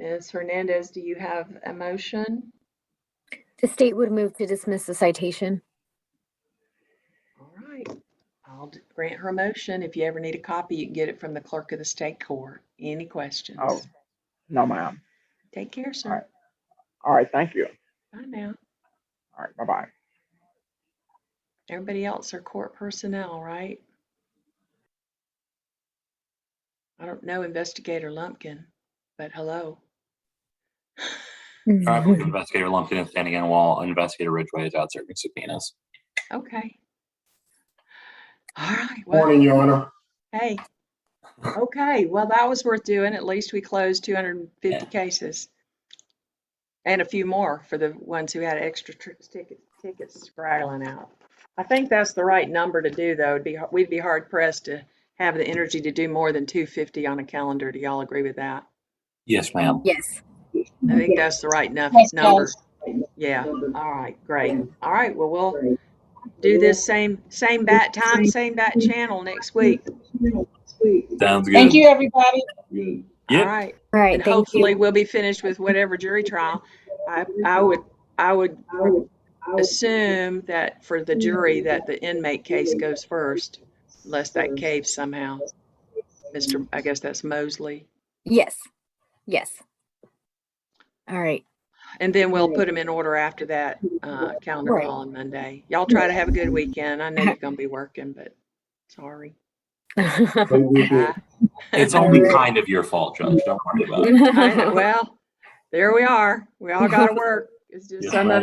Ms. Hernandez, do you have a motion? The state would move to dismiss the citation. All right. I'll grant her a motion. If you ever need a copy, you can get it from the clerk of the state court. Any questions? Oh, no, ma'am. Take care, sir. All right. All right. Thank you. Bye now. All right. Bye-bye. Everybody else are court personnel, right? I don't know Investigator Lumpkin, but hello. I believe Investigator Lumpkin is standing in while Investigator Ridgway is out serving subpoenas. Okay. All right. Well, Morning, Your Honor. hey. Okay. Well, that was worth doing. At least we closed 250 cases. And a few more for the ones who had extra tickets scraggling out. I think that's the right number to do, though. We'd be hard pressed to have the energy to do more than 250 on a calendar. Do y'all agree with that? Yes, ma'am. Yes. I think that's the right number. Yeah. All right. Great. All right. Well, we'll do this same bat time, same bat channel next week. Sounds good. Thank you, everybody. Yep. All right. All right. And Thank hopefully you. we'll be finished with whatever jury trial. I would assume that for the jury that the inmate case goes first, unless that caves somehow. I guess that's Mosley. Yes. Yes. All right. And then we'll put them in order after that calendar Right. call on Monday. Y'all try to have a good weekend. I know you're going to be working, but sorry. It's only kind of your fault, Judge. Don't worry about it. Well, there we are. We all got to work. It's just Yeah. some of